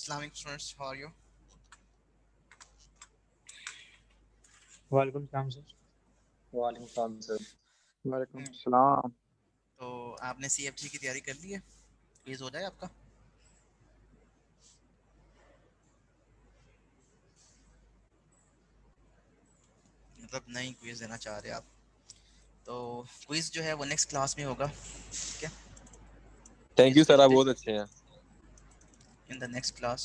Islamic students, how are you? वालेकुम सलाम sir. वालेकुम सलाम सर। वालेकुम हम्म, सलाम। तो आपने CFG की तैयारी कर ली है? क्विज हो जाए आपका। मतलब नहीं क्विज देना चाह रहे आप? तो क्विज जो है वो नेक्स्ट क्लास में होगा, ठीक है? थैंक क्विज यू सर, आप ट्यूसडे बहुत अच्छे हैं। इन द नेक्स्ट क्लास।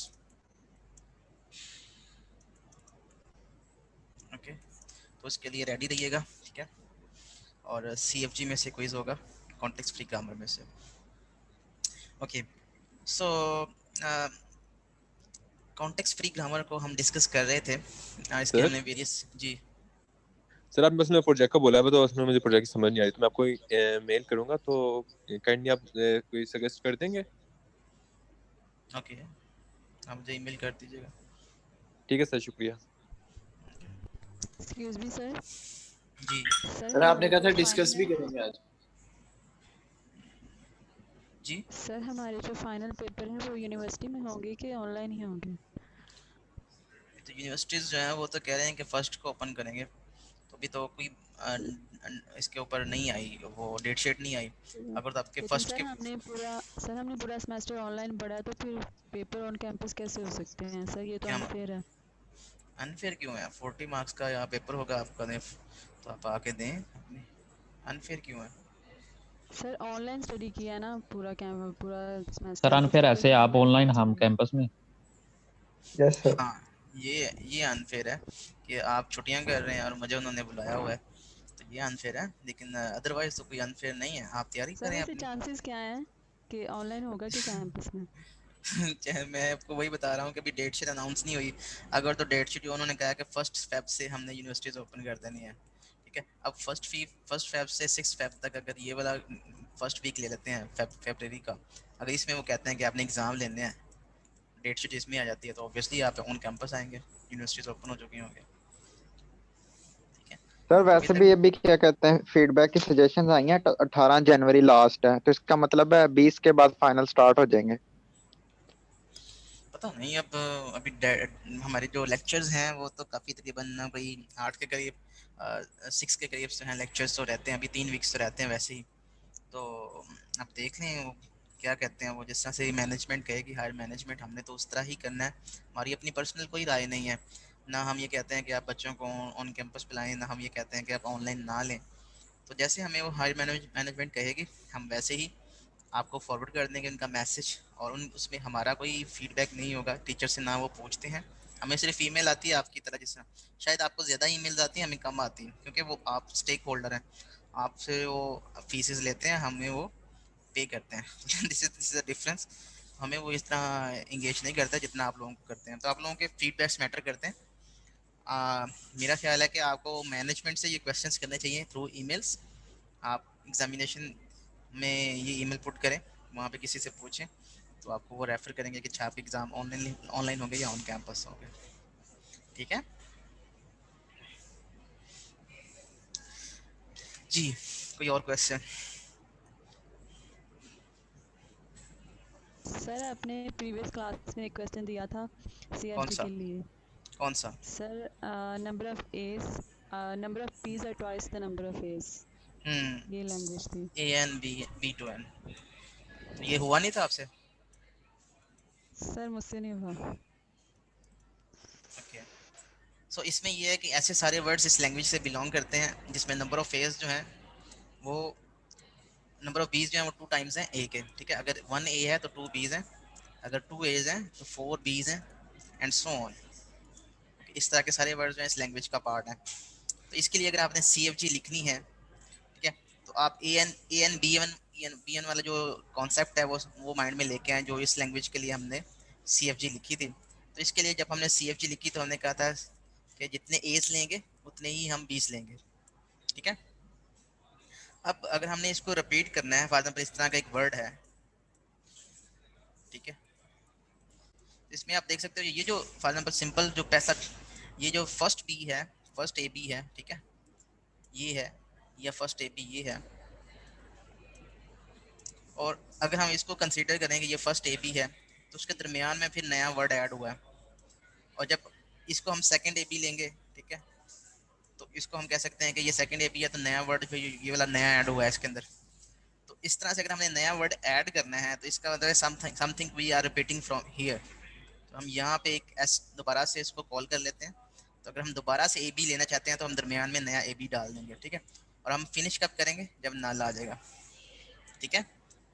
ओके, तो इसके लिए रेडी रहिएगा, ठीक है? और CFG में से क्विज होगा, कॉन्टेक्स्ट फ्री ग्रामर में से। ओके, सो कॉन्टेक्स्ट फ्री ग्रामर को हम डिस्कस कर रहे थे। इसके सर हमने वेरियस जी सर आप बस मैं प्रोजेक्ट का बोला है, तो उसमें मुझे प्रोजेक्ट की समझ नहीं आ रही, तो मैं आपको मेल करूंगा, तो काइंडली आप कोई सजेस्ट कर देंगे? ओके, आप मुझे ईमेल कर दीजिएगा। ठीक है सर, शुक्रिया। Excuse me sir. जी सर सर आपने हमारे कहा जो था डिस्कस भी फाइनल करेंगे आज। जी, सर हमारे जो फाइनल पेपर हैं वो यूनिवर्सिटी में होंगे कि ऑनलाइन ही होंगे? तो यूनिवर्सिटीज़ जो हैं वो तो कह रहे हैं कि फर्स्ट को ओपन करेंगे। तो अभी तो कोई इसके ऊपर नहीं आई, वो डेट शीट नहीं आई। अगर तो आपके लेकिन फर्स्ट के सर हमने पूरा सेमेस्टर ऑनलाइन पढ़ा है, तो फिर पेपर ऑन कैंपस कैसे हो सकते हैं सर? ये तो क्या अनफेयर है। अनफेयर क्यों है? 40 मार्क्स का यहाँ पेपर होगा आपका, दें तो आप आके दें अपने। अनफेयर क्यों है? सर ऑनलाइन स्टडी किया है ना पूरा पूरा सर सेमेस्टर, तो अनफेयर फिर ऐसे वही आप ऑनलाइन ऑनलाइन होना हम चाहिए। कैंपस में। Yes sir. हाँ, ये अनफेयर है कि आप छुट्टियां कर रहे हैं और मुझे उन्होंने बुलाया हुआ है, तो ये अनफेयर है। लेकिन अदरवाइज तो कोई अनफेयर नहीं है। आप तैयारी सर करें वैसे अपनी। चांसेस क्या हैं कि ऑनलाइन होगा कि कैंपस में? चाहे मैं आपको वही बता रहा हूँ कि अभी डेट शीट अनाउंस नहीं हुई। अगर तो डेट शीट उन्होंने कहा कि 1 फेब से हमने यूनिवर्सिटीज ओपन कर देनी है, ठीक है? अब फर्स्ट फेब से 6 फेब तक अगर ये वाला फर्स्ट वीक ले लेते हैं फेब्रवरी का, अगर इसमें वो कहते हैं कि आपने एग्ज़ाम लेने हैं, डेट शीट इसमें आ जाती है, तो ऑब्वियसली आप ऑन कैंपस आएंगे, यूनिवर्सिटीज ओपन हो चुकी होंगी, ठीक है? सर तो अभी वैसे तक भी अभी क्या कहते हैं, फीडबैक की सजेशन आई हैं, 18 जनवरी लास्ट है, तो इसका मतलब है 20 के बाद फाइनल स्टार्ट हो जाएंगे। पता नहीं। अब अभी हमारे जो लेक्चर्स हैं वो तो काफ़ी तकरीबन कोई 8 के करीब 6 के करीब से हैं लेक्चर्स, तो रहते हैं अभी 3 वीक्स तो रहते हैं वैसे ही। तो आप देख लें वो क्या कहते हैं, वो जिस तरह से मैनेजमेंट कहेगी, हायर मैनेजमेंट, हमने तो उस तरह ही करना है। हमारी अपनी पर्सनल कोई राय नहीं है। ना हम ये कहते हैं कि आप बच्चों को ऑन कैंपस पिलाएं, ना हम ये कहते हैं कि आप ऑनलाइन ना लें। तो जैसे हमें वो हायर मैनेजमेंट कहेगी, हम वैसे ही आपको फॉरवर्ड कर देंगे उनका मैसेज। और उन उसमें हमारा कोई फीडबैक नहीं होगा, टीचर से ना वो पूछते हैं। हमें सिर्फ ईमेल आती है आपकी तरह, जिस शायद आपको ज़्यादा ईमेल्स आती हैं, हमें कम आती हैं, क्योंकि वो आप स्टेक होल्डर हैं। आपसे वो फीसेस लेते हैं, हमें वो पे करते हैं। This is the difference. हमें वो इस तरह इंगेज नहीं करता जितना आप लोगों को करते हैं। तो आप लोगों के फीडबैक्स मैटर करते हैं। मेरा ख्याल है कि आपको मैनेजमेंट से ये क्वेश्चंस करने चाहिए थ्रू ईमेल्स। आप एग्जामिनेशन में ये ईमेल पुट करें, वहाँ पे किसी से पूछें, तो आपको वो रेफर करेंगे कि अच्छा आपके एग्ज़ाम ऑनलाइन ऑनलाइन होंगे या ऑन कैंपस होंगे, ठीक है? जी, कोई और क्वेश्चन? सर आपने प्रीवियस क्लास में एक क्वेश्चन दिया था कौन सीएफजी सा? के लिए। कौन सा? Sir number of P's are twice the number of S, ये लैंग्वेज थी। AN B to N, तो ये हुआ नहीं था आपसे? सर मुझसे नहीं हुआ। ओके, सो इसमें ये है कि ऐसे सारे वर्ड्स इस लैंग्वेज से बिलोंग करते हैं जिसमें नंबर ऑफ एज जो हैं वो, नंबर ऑफ बीज जो हैं वो 2 टाइम्स हैं ए के, ठीक है? अगर 1 A है तो 2 Bs हैं, अगर 2 As हैं तो 4 Bs हैं, एंड सो ऑन। इस तरह के सारे वर्ड्स जो हैं इस लैंग्वेज का पार्ट हैं। तो इसके लिए अगर आपने CFG लिखनी है, ठीक है, तो आप AN B1 वाला जो कॉन्सेप्ट है वो माइंड में लेके आए, जो इस लैंग्वेज के लिए हमने CFG लिखी थी। तो इसके लिए जब हमने CFG लिखी तो हमने कहा था कि जितने एज लेंगे उतने ही हम 20 लेंगे, ठीक है? अब अगर हमने इसको रिपीट करना है, फॉर एग्जाम्पल इस तरह का एक वर्ड है, ठीक है? इसमें आप देख सकते हो ये जो फॉर एग्जाम्पल सिंपल जो 65, ये जो फर्स्ट बी है, फर्स्ट AB है, ठीक है, ये है, या फर्स्ट AB ये है। और अगर हम इसको कंसीडर करें कि ये फर्स्ट AB है, तो उसके दरमियान में फिर नया वर्ड ऐड हुआ है, और जब इसको हम सेकंड ए बी लेंगे, ठीक है, तो इसको हम कह सकते हैं कि ये सेकंड ए बी है, तो नया वर्ड फिर ये वाला नया ऐड हुआ है इसके अंदर। तो इस तरह से अगर हमने नया वर्ड ऐड करना है तो इसका मतलब है something we are repeating from here. तो हम यहाँ पे एक एस दोबारा से इसको कॉल कर लेते हैं। तो अगर हम दोबारा से ए बी लेना चाहते हैं तो हम दरमियान में नया ए बी डाल देंगे, ठीक है, और हम फिनिश कब करेंगे, जब नल आ जाएगा, ठीक है।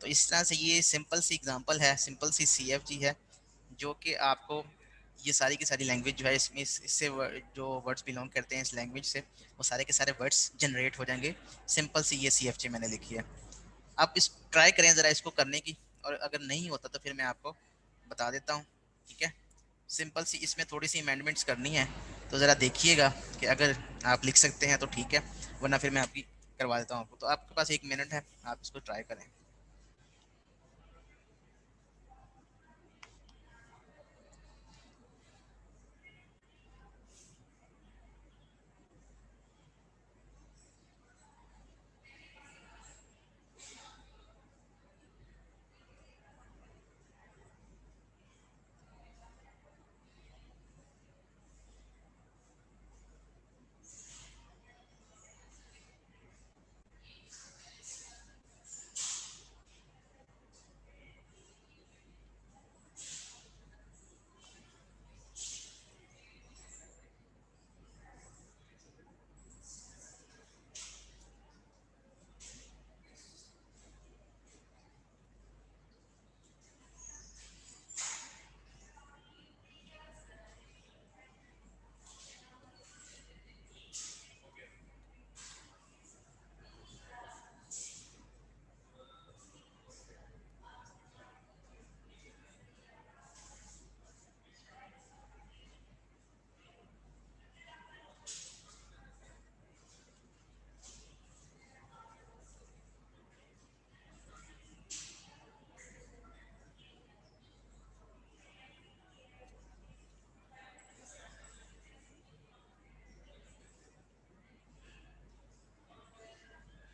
तो इस तरह से ये सिंपल सी एग्जांपल है, सिंपल सी CFG है, जो कि आपको ये सारी की सारी लैंग्वेज जो है इसमें इससे जो वर्ड्स बिलोंग करते हैं इस लैंग्वेज से, वो सारे के सारे वर्ड्स जनरेट हो जाएंगे। सिंपल सी ये CFG मैंने लिखी है। आप इस ट्राई करें ज़रा इसको करने की, और अगर नहीं होता तो फिर मैं आपको बता देता हूँ, ठीक है। सिंपल सी इसमें थोड़ी सी अमेंडमेंट्स करनी है, तो ज़रा देखिएगा कि अगर आप लिख सकते हैं तो ठीक है, वरना फिर मैं आपकी करवा देता हूँ आपको। तो आपके पास 1 मिनट है, आप इसको ट्राई करें।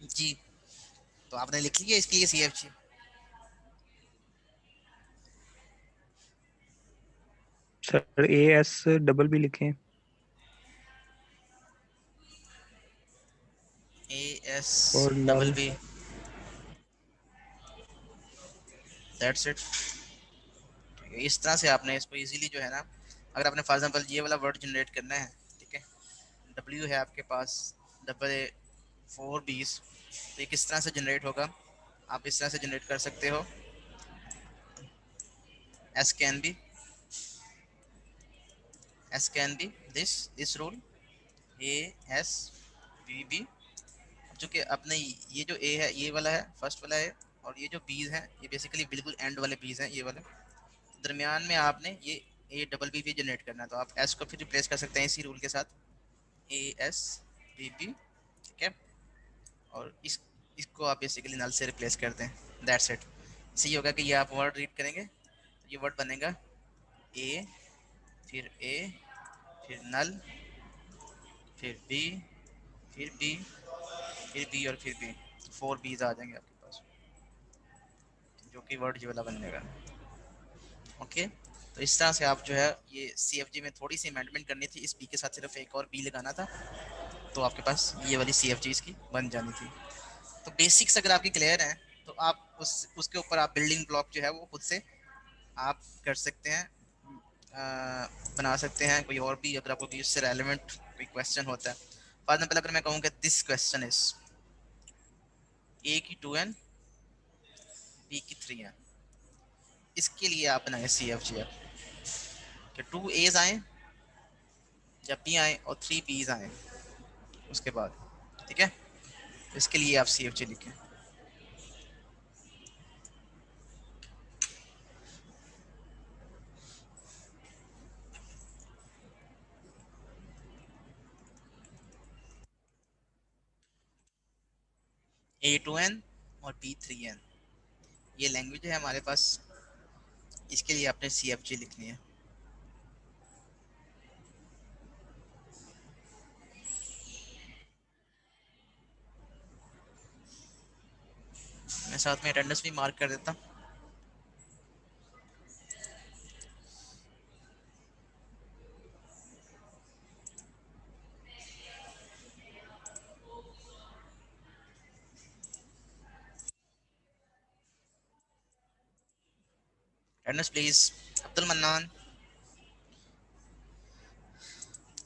जी, तो आपने लिख लिया इसके लिए CFG? सर AS डबल भी लिखें? AS और double null? B, that's it. इस तरह से आपने इसको इजीली जो है ना, अगर आपने फॉर एग्जांपल ये वाला वर्ड जनरेट करना है, ठीक है, W है आपके पास, डबल 4 B's, तो ये किस तरह से जनरेट होगा, आप इस तरह से जनरेट कर सकते हो। S can be, S can be this rule, ASBB, जो कि अपने ये जो A है ये वाला है, फर्स्ट वाला है, और ये जो B's हैं ये बेसिकली बिल्कुल एंड वाले B's हैं, ये वाले। दरमियान में आपने ये A भी जनरेट करना है, तो आप S को फिर रिप्लेस कर सकते हैं इसी रूल के साथ, ASBB, ठीक है, और इसको आप बेसिकली नल से रिप्लेस कर दें, दैट्स इट। इससे ये होगा कि ये आप वर्ड रीड करेंगे तो ये वर्ड बनेगा A, फिर A, फिर नल, फिर B, फिर B, फिर B और फिर B, 4 B's आ जाएंगे आपके पास, जो कि वर्ड ये वाला बन जाएगा। ओके, तो इस तरह से आप जो है ये CFG में थोड़ी सी अमेंडमेंट करनी थी, इस B के साथ सिर्फ एक और B लगाना था, तो आपके पास ये वाली CFG इसकी बन जानी थी। तो बेसिक्स अगर आपकी क्लियर हैं तो आप उसके ऊपर आप बिल्डिंग ब्लॉक जो है वो खुद से आप कर सकते हैं, बना सकते हैं। कोई और भी अगर आपको इससे रेलेवेंट कोई क्वेश्चन होता है, बाद में पहले अगर मैं कहूँगा दिस क्वेश्चन इज A की 2n, B की 3n, इसके लिए आप बनाए CFG आप कि 2 A's आए या B आए और 3 B's आए उसके बाद, ठीक है, इसके लिए आप CFG लिखें। A2n और B3n, ये लैंग्वेज है हमारे पास, इसके लिए आपने CFG लिखनी है। मैं साथ में अटेंडेंस भी मार्क कर देता। Attendance please. Abdul Mannan,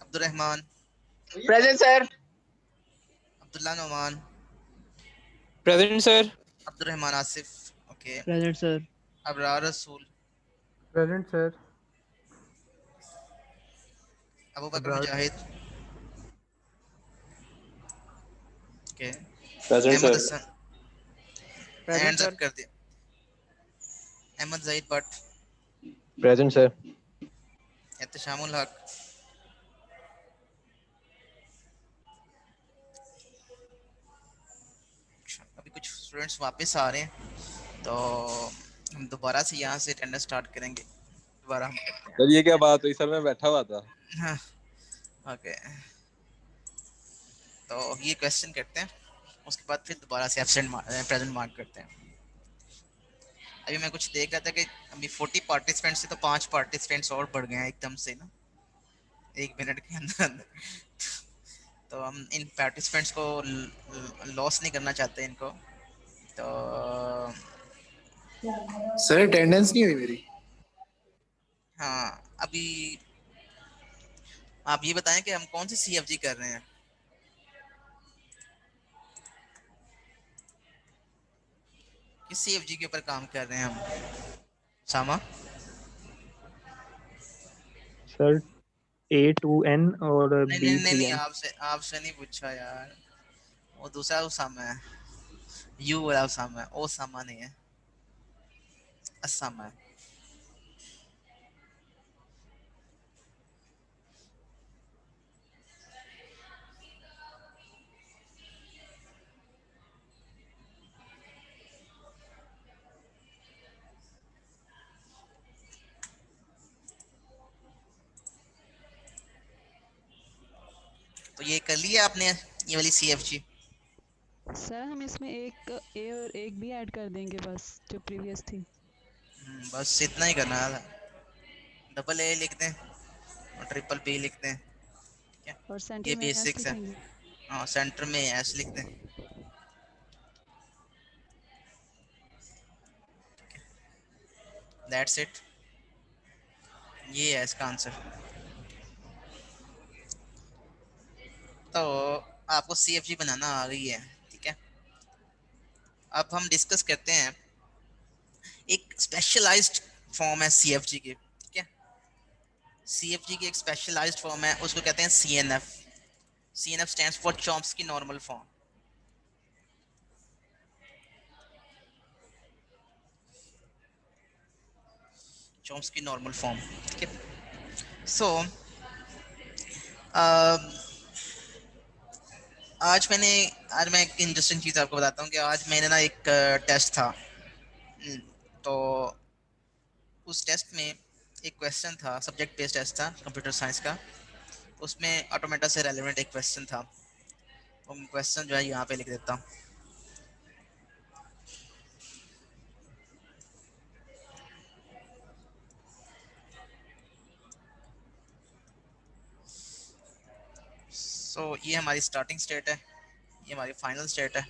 Abdul Rahman, present sir. Abdullah Noman, present sir. Abdul Rahman Asif, okay. Present sir. Abrar Rasool, present sir. Abu Bakar Abrar Mujahid, okay. Present Ahmed sir. Hasan, present hands up sir. कर दिया। Ahmed Zahid Bhatt, present sir. एहतशामुल हक, अभी कुछ स्टूडेंट्स वापस आ रहे हैं तो हम दोबारा से यहाँ से अटेंडेंस स्टार्ट करेंगे। दोबारा हम करते सर ये क्या बात हुई सर, मैं बैठा हुआ था। हैं। हाँ, ओके। तो ये क्वेश्चन करते हैं, उसके बाद फिर दोबारा से एब्सेंट प्रेजेंट मार्क करते हैं। अभी मैं कुछ देख रहा था कि अभी 40 पार्टिसिपेंट्स से तो 5 पार्टिसिपेंट्स और बढ़ गए हैं एकदम से ना, 1 मिनट के अंदर अंदर। तो हम इन पार्टिसिपेंट्स को लॉस नहीं करना चाहते इनको, तो सर अटेंडेंस नहीं हुई मेरी। हाँ अभी आप ये बताएं कि हम कौन सी सीएफजी कर रहे हैं। किस सीएफजी के ऊपर काम कर रहे हैं हम, सामा? सर A2N और नहीं नहीं नहीं नहीं, B3N। आपसे आपसे नहीं पूछा यार, वो दूसरा उसामा है, यू वाला उसामा है, ओ सामा नहीं है, असामा है। तो ये कर लिया आपने, ये वाली सीएफजी? सर हम इसमें एक ए और एक बी ऐड कर देंगे बस, जो प्रीवियस थी। बस इतना ही करना था। डबल ए लिख दें और ट्रिपल बी लिख दें, क्या? और सेंटर ये में एस बेसिक्स है। लिखेंगे। हाँ सेंटर में एस लिख दें। दैट्स इट, ये है इसका आंसर। तो आपको सीएफजी बनाना आ गई है, ठीक है। अब हम डिस्कस करते हैं, एक स्पेशलाइज्ड फॉर्म है सीएफजी की, ठीक है। सीएफजी की एक स्पेशलाइज्ड फॉर्म है, उसको कहते हैं CNF. CNF stands for Chomsky normal form. Chomsky normal form, ठीक है। सो आज मैं एक इंटरेस्टिंग चीज़ आपको बताता हूँ कि आज मैंने ना एक टेस्ट था। तो उस टेस्ट में एक क्वेश्चन था, सब्जेक्ट बेस्ड टेस्ट था कंप्यूटर साइंस का। उसमें ऑटोमेटा से रेलेवेंट एक क्वेश्चन था। वो क्वेश्चन जो है यहाँ पे लिख देता हूँ। ये हमारी स्टार्टिंग स्टेट है, ये हमारी फाइनल स्टेट है।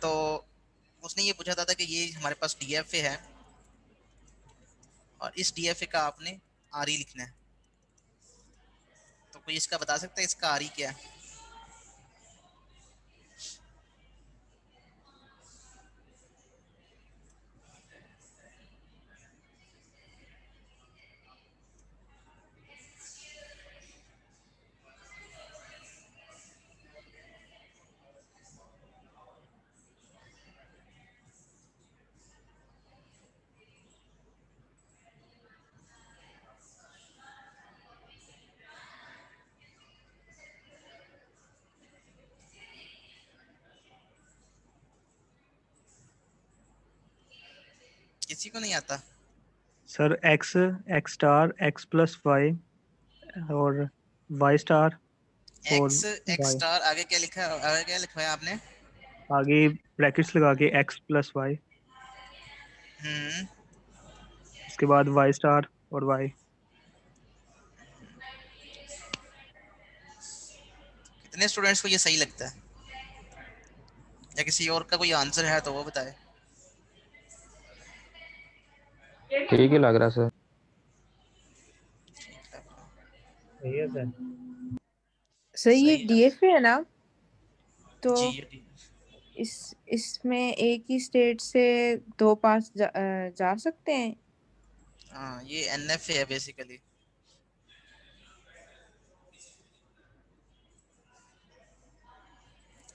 तो उसने ये पूछा था कि ये हमारे पास डीएफए है और इस डीएफए का आपने आरई लिखना है। तो कोई इसका बता सकता है इसका आरई क्या है? किसी को नहीं आता? Sir X star X plus Y और Y स्टार और एक्स Y, स्टार आगे क्या लिखा है, आगे क्या लिखा है आपने? आगे ब्रैकेट्स लगा के X प्लस Y, हम्म उसके बाद Y स्टार और Y। कितने स्टूडेंट्स को ये सही लगता है, या किसी और का कोई आंसर है तो वो बताए। ठीक ही लग रहा सर। सही है सर। सर ये सही है डीएफए है ना, तो जी ये इसमें एक ही स्टेट से दो पास जा सकते हैं। हाँ ये एनएफए है बेसिकली।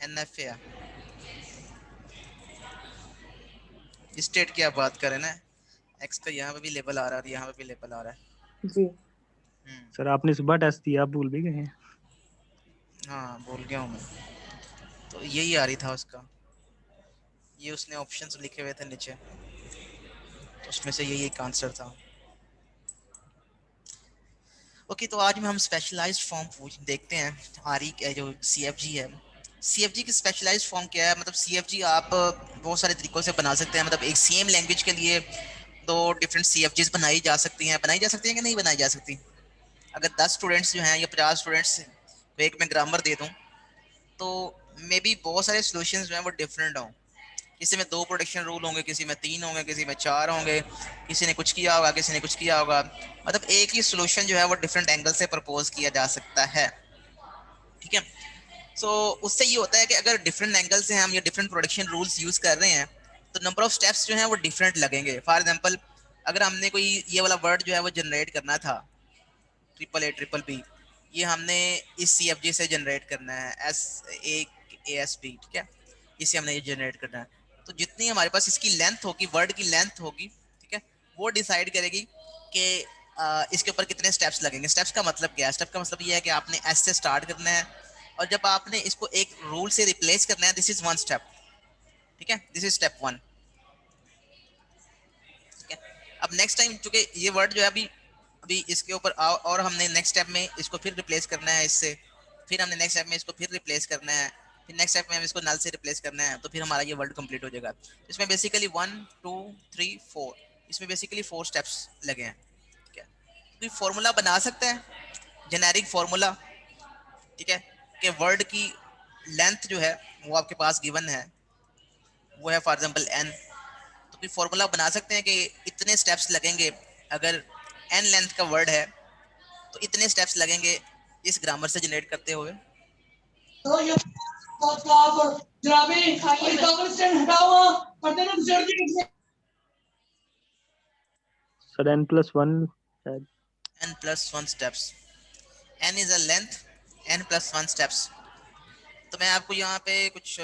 एनएफए है, स्टेट की आप बात करें ना, एक्स का यहाँ पे भी लेबल आ रहा है और यहाँ पे भी लेबल आ रहा है। जी सर आपने सुबह टेस्ट दिया, आप भूल भी गए हैं। हाँ भूल गया हूँ मैं, तो यही आ रही था उसका, ये उसने ऑप्शंस लिखे हुए थे नीचे, तो उसमें से यही एक आंसर था। ओके तो आज में हम स्पेशलाइज्ड फॉर्म देखते हैं। आरी जो सीएफजी है, सीएफजी की स्पेशलाइज्ड फॉर्म क्या है, मतलब सीएफजी आप बहुत सारे तरीकों से बना सकते हैं। मतलब एक सेम लैंग्वेज के लिए दो डिफरेंट सीएफजीज बनाई जा सकती हैं कि नहीं बनाई जा सकती। अगर 10 स्टूडेंट्स जो हैं या 50 स्टूडेंट्स को एक मैं ग्रामर दे दूं, तो मे बी बहुत सारे सॉल्यूशंस जो हैं वो डिफरेंट हों। किसी में 2 प्रोटेक्शन रूल होंगे, किसी में 3 होंगे, किसी में 4 होंगे, किसी ने कुछ किया होगा, किसी ने कुछ किया होगा। मतलब एक ही सॉल्यूशन जो है वो डिफरेंट एंगल से प्रपोज किया जा सकता है, ठीक है। सो उससे ये होता है कि अगर डिफरेंट एंगल से हम या डिफरेंट प्रोटेक्शन रूल्स यूज कर रहे हैं, तो नंबर ऑफ स्टेप्स जो हैं वो डिफरेंट लगेंगे। फॉर एग्जांपल अगर हमने कोई ये वाला वर्ड जो है वो जनरेट करना था, AAABB, ये हमने इस CFG से जनरेट करना है, SAASB, ठीक है, इसे हमने ये जनरेट करना है। तो जितनी हमारे पास इसकी लेंथ होगी, वर्ड की लेंथ होगी, ठीक है, वो डिसाइड करेगी कि इसके ऊपर कितने स्टेप्स लगेंगे। स्टेप्स का मतलब क्या है? स्टेप का मतलब ये है कि आपने S से स्टार्ट करना है और जब आपने इसको एक रूल से रिप्लेस करना है, दिस इज 1 स्टेप, ठीक है, दिस इज स्टेप 1, ठीक है। अब नेक्स्ट टाइम चूंकि ये वर्ड जो है अभी अभी इसके ऊपर और हमने नेक्स्ट स्टेप में इसको फिर रिप्लेस करना है इससे, फिर हमने नेक्स्ट स्टेप में इसको फिर रिप्लेस करना है, फिर नेक्स्ट स्टेप में हम इसको नल से रिप्लेस करना है, तो फिर हमारा ये वर्ड कंप्लीट हो जाएगा। इसमें बेसिकली 1 2 3 4, इसमें बेसिकली 4 स्टेप्स लगे हैं, ठीक है। कोई फॉर्मूला बना सकता है, जेनेरिक फॉर्मूला, ठीक है, कि वर्ड की लेंथ जो है वो आपके पास गिवन है, वो है फॉर एग्जांपल n, तो कोई फॉर्मूला बना सकते हैं कि इतने स्टेप्स लगेंगे, अगर n लेंथ का वर्ड है तो इतने स्टेप्स लगेंगे इस ग्रामर से जनरेट करते हुए। सर n+1 शायद। n+1 steps, n is a length, n+1 steps. तो मैं आपको यहाँ पे कुछ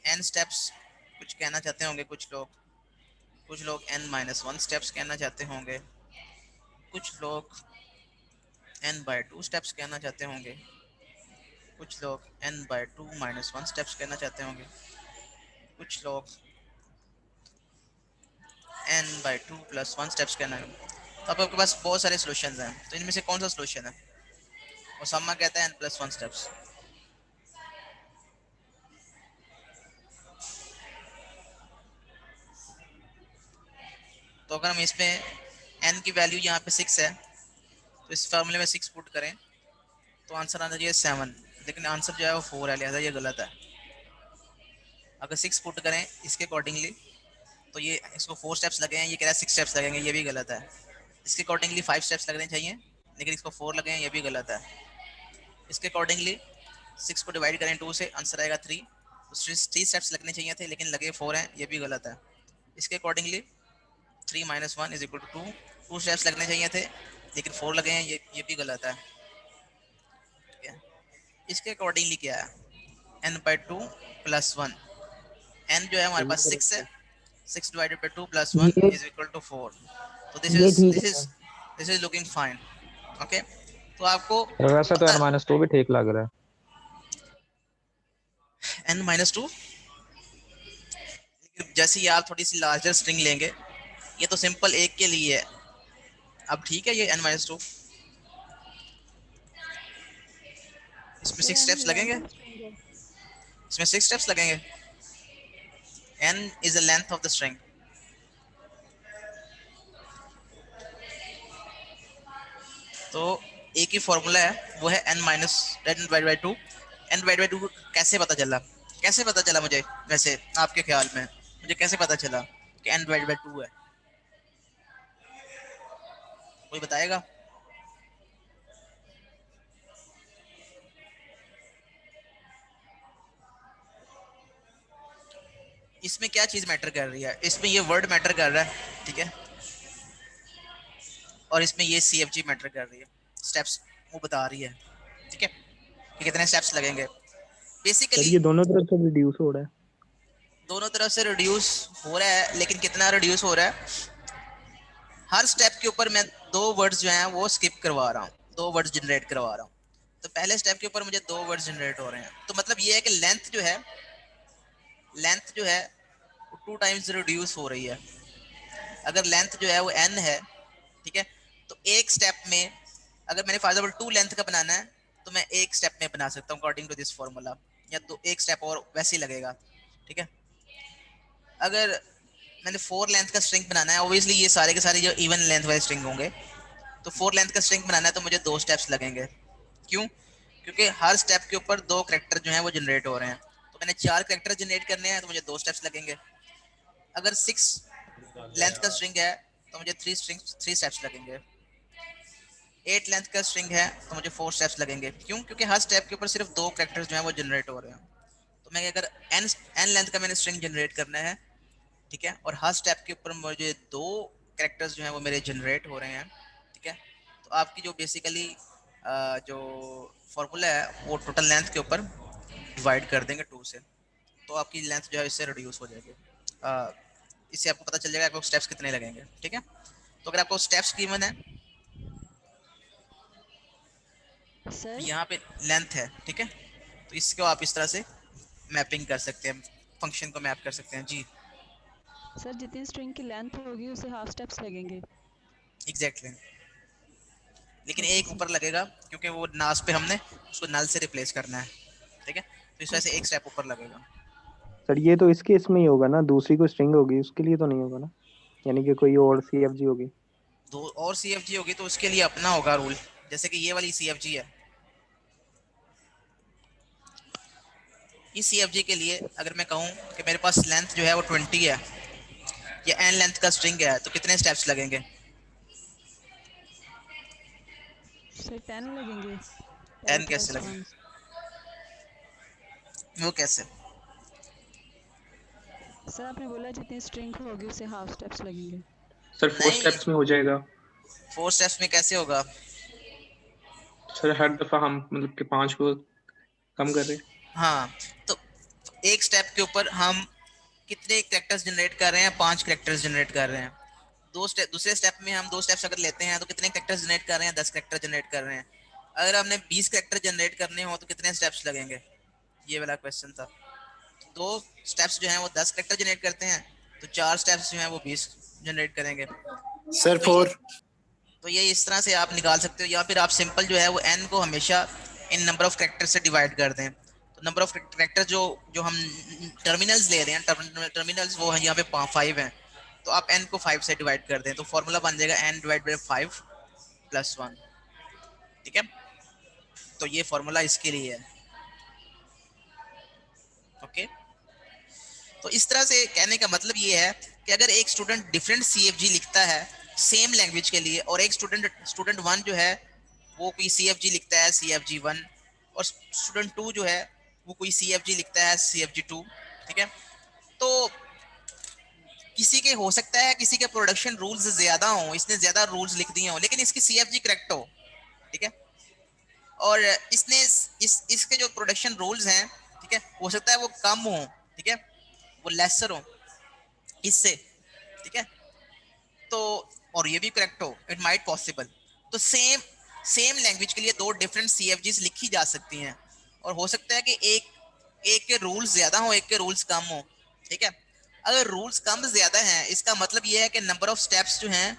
n स्टेप्स कुछ कहना चाहते होंगे कुछ लोग n-1 स्टेप्स कहना चाहते होंगे, कुछ लोग n/2 स्टेप्स कहना चाहते होंगे, कुछ लोग n/2-1 स्टेप्स कहना चाहते होंगे, कुछ लोग n/2+1 स्टेप्स कहना है। तो आपके पास बहुत सारे सॉल्यूशंस हैं, तो इनमें से कौन सा सॉल्यूशन है? ओसामा कहता है n+1 स्टेप्स। तो अगर हम इसमें n की वैल्यू यहाँ पे 6 है, तो इस फार्मूले में 6 पुट करें तो आंसर आना चाहिए 7, लेकिन आंसर जो है वो 4 है, लिहाजा ये गलत है। अगर 6 पुट करें इसके अकॉर्डिंगली, तो ये इसको 4 स्टेप्स लगे हैं, ये कह रहा है 6 स्टेप्स लगेंगे, ये भी गलत है। इसके अकॉर्डिंगली 5 स्टेप्स लगने चाहिए, लेकिन इसको 4 लगे हैं, ये भी गलत है। इसके अकॉर्डिंगली 6 को डिवाइड करें 2 से, आंसर आएगा 3, तो 3 स्टेप्स लगने चाहिए थे, लेकिन लगे 4 हैं, ये भी गलत है। इसके अकॉर्डिंगली 3 - 1 = 2, 2 स्टेप्स लगने चाहिए थे, लेकिन 4 लगे हैं, ये भी गलत है, ठीक है। इसके अकॉर्डिंगली क्या है, n/2+1, n जो है हमारे पास 6 है, 6 / 2 + 1 = 4, तो this is looking fine, okay. तो आपको वैसे तो n-2 भी ठीक लग रहा है। n-2, जैसे ही आप थोड़ी सी लार्जर स्ट्रिंग लेंगे, ये तो सिंपल एक के लिए है, अब ठीक है ये n-2, इसमें 6 स्टेप्स लगेंगे, इसमें 6 स्टेप्स लगेंगे। n is the length of the string, तो एक ही फॉर्मूला है, वो है n/2। n/2 कैसे पता चला मुझे, वैसे आपके ख्याल में मुझे कैसे पता चला कि n/2 है? कोई बताएगा? इसमें क्या चीज मैटर कर रही है? इसमें ये वर्ड मैटर कर रहा है, ठीक है, और इसमें ये CFG मैटर कर रही है, स्टेप्स वो बता रही है, ठीक है, कि कितने स्टेप्स लगेंगे। सर बेसिकली ये दोनों तरफ से रिड्यूस हो रहा है। दोनों तरफ से रिड्यूस हो रहा है, लेकिन कितना रिड्यूस हो रहा है? हर स्टेप के ऊपर मैं 2 वर्ड्स जो हैं वो स्किप करवा रहा हूँ, 2 वर्ड्स जनरेट करवा रहा हूँ। तो पहले स्टेप के ऊपर मुझे 2 वर्ड्स जनरेट हो रहे हैं, तो मतलब ये है कि लेंथ जो है वो 2 टाइम्स रिड्यूस हो रही है। अगर लेंथ जो है वो n है, ठीक है, तो एक स्टेप में अगर मैंने फॉर एग्जांपल 2 लेंथ का बनाना है तो मैं एक स्टेप में बना सकता हूँ अकॉर्डिंग टू दिस फार्मूला, या एक स्टेप और वैसे ही लगेगा, ठीक है। अगर मैंने 4 लेंथ का स्ट्रिंग बनाना है, ऑब्वियसली ये सारे के सारे जो इवन लेंथ वाले स्ट्रिंग होंगे, तो 4 लेंथ का स्ट्रिंग बनाना है तो मुझे 2 स्टेप्स लगेंगे। क्यों? क्योंकि हर स्टेप के ऊपर 2 कैरेक्टर जो हैं वो जनरेट हो रहे हैं, तो मैंने 4 कैरेक्टर जनरेट करने हैं तो मुझे 2 स्टेप्स लगेंगे। अगर 6 लेंथ का स्ट्रिंग है तो मुझे 3 स्टेप्स लगेंगे। 8 लेंथ का स्ट्रिंग है तो मुझे 4 स्टेप्स लगेंगे। क्यों? क्योंकि हर स्टेप के ऊपर सिर्फ 2 कैरेक्टर्स जो हैं वो जनरेट हो रहे हैं। तो मैं अगर n लेंथ का मैंने स्ट्रिंग जनरेट करना है, ठीक है, और हर स्टेप के ऊपर मुझे 2 कैरेक्टर्स जो हैं वो मेरे जनरेट हो रहे हैं, ठीक है, तो आपकी जो बेसिकली जो फॉर्मूला है वो टोटल लेंथ के ऊपर डिवाइड कर देंगे 2 से, तो आपकी लेंथ जो है इससे रिड्यूस हो जाएगी। इससे आपको पता चल जाएगा आपको स्टेप्स कितने लगेंगे, ठीक है। तो अगर आपको स्टेप्स गिवन है, सर यहाँ पे लेंथ है, ठीक है, तो इसको आप इस तरह से मैपिंग कर सकते हैं, फंक्शन को मैप कर सकते हैं जी। सर जितनी स्ट्रिंग की लेंथ होगी उसे हाफ स्टेप्स लगेंगे। एग्जैक्टली लेकिन एक अच्छा ऊपर लगेगा क्योंकि वो नास पे हमने उसको नल से रिप्लेस करना है, ठीक है, तो इस वजह से एक स्टेप ऊपर लगेगा। सर ये तो इसके इसमें ही होगा ना, दूसरी कोई स्ट्रिंग होगी उसके लिए तो नहीं होगा ना, यानी कि कोई और CFG होगी। 2 और CFG होगी तो उसके लिए अपना होगा रूल, जैसे कि ये वाली CFG है, इस CFG के लिए अगर मैं कहूँ कि मेरे पास लेंथ जो है वो 20 है या n लेंथ का स्ट्रिंग है तो कितने स्टेप्स लगेंगे? सर 10 लगेंगे। 10 10 कैसे प्लस लगेंगे? 1। वो कैसे? सर आपने बोला जितनी स्ट्रिंग होगी उसे हाफ स्टेप्स लगेंगे। सर 4 नहीं, स्टेप्स में हो जाएगा। 4 स्टेप्स में कैसे होगा? सर हर दफा हम मतलब कि 5 को कम कर रहे हैं। हाँ, तो एक स्टेप के ऊपर हम कितने कैरेक्टर्स जनरेट कर रहे हैं? 5 कैरेक्टर्स जनरेट कर रहे हैं। दूसरे स्टेप में हम 2 स्टेप्स अगर लेते हैं तो कितने कैरेक्टर्स जनरेट कर रहे हैं? 10 कैरेक्टर जनरेट कर रहे हैं। अगर हमने 20 कैरेक्टर जनरेट करने हो तो कितने स्टेप्स लगेंगे? ये वाला क्वेश्चन था। 2 स्टेप्स जो हैं वो 10 कैरेक्टर जनरेट करते हैं, तो 4 स्टेप्स जो हैं वो 20 जनरेट करेंगे। सर तो 4। तो ये इस तरह से आप निकाल सकते हो, या फिर आप सिंपल जो है वो n को हमेशा इन नंबर ऑफ कैरेक्टर से डिवाइड कर दें। तो नंबर ऑफ कैरेक्टर जो हम टर्मिनल्स ले रहे हैं, टर्मिनल्स वो यहाँ पे 5 हैं, तो आप n को 5 से डिवाइड कर दें तो फॉर्मूला बन जाएगा n डिवाइड बाई 5 प्लस 1, ठीक है। तो ये फॉर्मूला इसके लिए है, ओके। तो इस तरह से कहने का मतलब ये है कि अगर एक स्टूडेंट डिफरेंट CFG लिखता है सेम लैंग्वेज के लिए, और एक स्टूडेंट 1 जो है वो कोई CFG लिखता है CFG 1, और स्टूडेंट 2 जो है वो कोई CFG लिखता है CFG 2, ठीक है, तो किसी के हो सकता है किसी के प्रोडक्शन रूल्स ज्यादा हो, इसने ज्यादा रूल्स लिख दिए हो, लेकिन इसकी CFG करेक्ट हो, ठीक है, और इसके जो प्रोडक्शन रूल्स हैं, ठीक है, हो सकता है वो कम हो, ठीक है, वो लेसर हो इससे, ठीक है, तो और ये भी करेक्ट हो, इट माइट पॉसिबल। तो सेम लैंग्वेज के लिए 2 डिफरेंट CFGs लिखी जा सकती हैं, और हो सकता है कि एक के रूल्स ज्यादा हो, एक के रूल्स कम हो, ठीक है। अगर रूल्स कम ज्यादा हैं इसका मतलब ये है कि नंबर ऑफ स्टेप्स जो हैं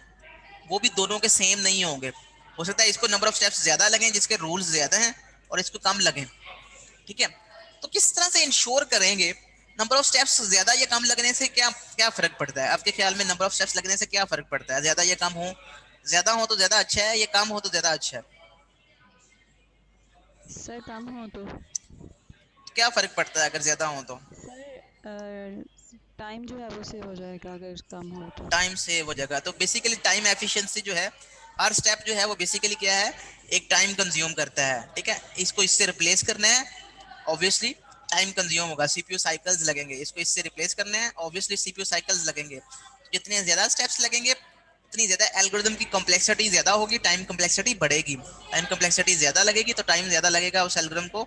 वो भी दोनों के सेम नहीं होंगे। हो सकता है इसको नंबर ऑफ स्टेप्स ज्यादा लगें जिसके रूल्स ज्यादा हैं, और इसको कम लगें, ठीक है। तो किस तरह से इंश्योर करेंगे नंबर ऑफ स्टेप्स ज्यादा या कम लगने से क्या क्या फर्क पड़ता है? आपके ख्याल में नंबर ऑफ स्टेप्स लगने से क्या फर्क पड़ता है? ज्यादा या कम हो, ज्यादा हो तो ज्यादा अच्छा है, या कम हो तो ज्यादा अच्छा है? सर कम हो तो क्या फर्क पड़ता है अगर ज्यादा हो तो? सर टाइम जो है वो सेव हो जाएगा अगर कम हो तो। टाइम सेव हो जाएगा। तो बेसिकली टाइम एफिशिएंसी जो है हर स्टेप जो है वो बेसिकली क्या है, एक टाइम कंज्यूम करता है, ठीक है। इसको इससे रिप्लेस करना है, ऑब्वियसली टाइम कंज्यूम होगा, सीपीयू साइकिल्स लगेंगे। इसको इससे रिप्लेस करना है, ऑब्वियसली सीपीयू साइकिल्स लगेंगे। जितने ज्यादा स्टेप्स लगेंगे उतनी ज्यादा एल्गोरिथम की कॉम्प्लेक्सिटी ज्यादा होगी, टाइम कॉम्प्लेक्सिटी बढ़ेगी। टाइम कॉम्प्लेक्सिटी ज्यादा लगेगी तो टाइम ज्यादा लगेगा उस एल्गोरिथम को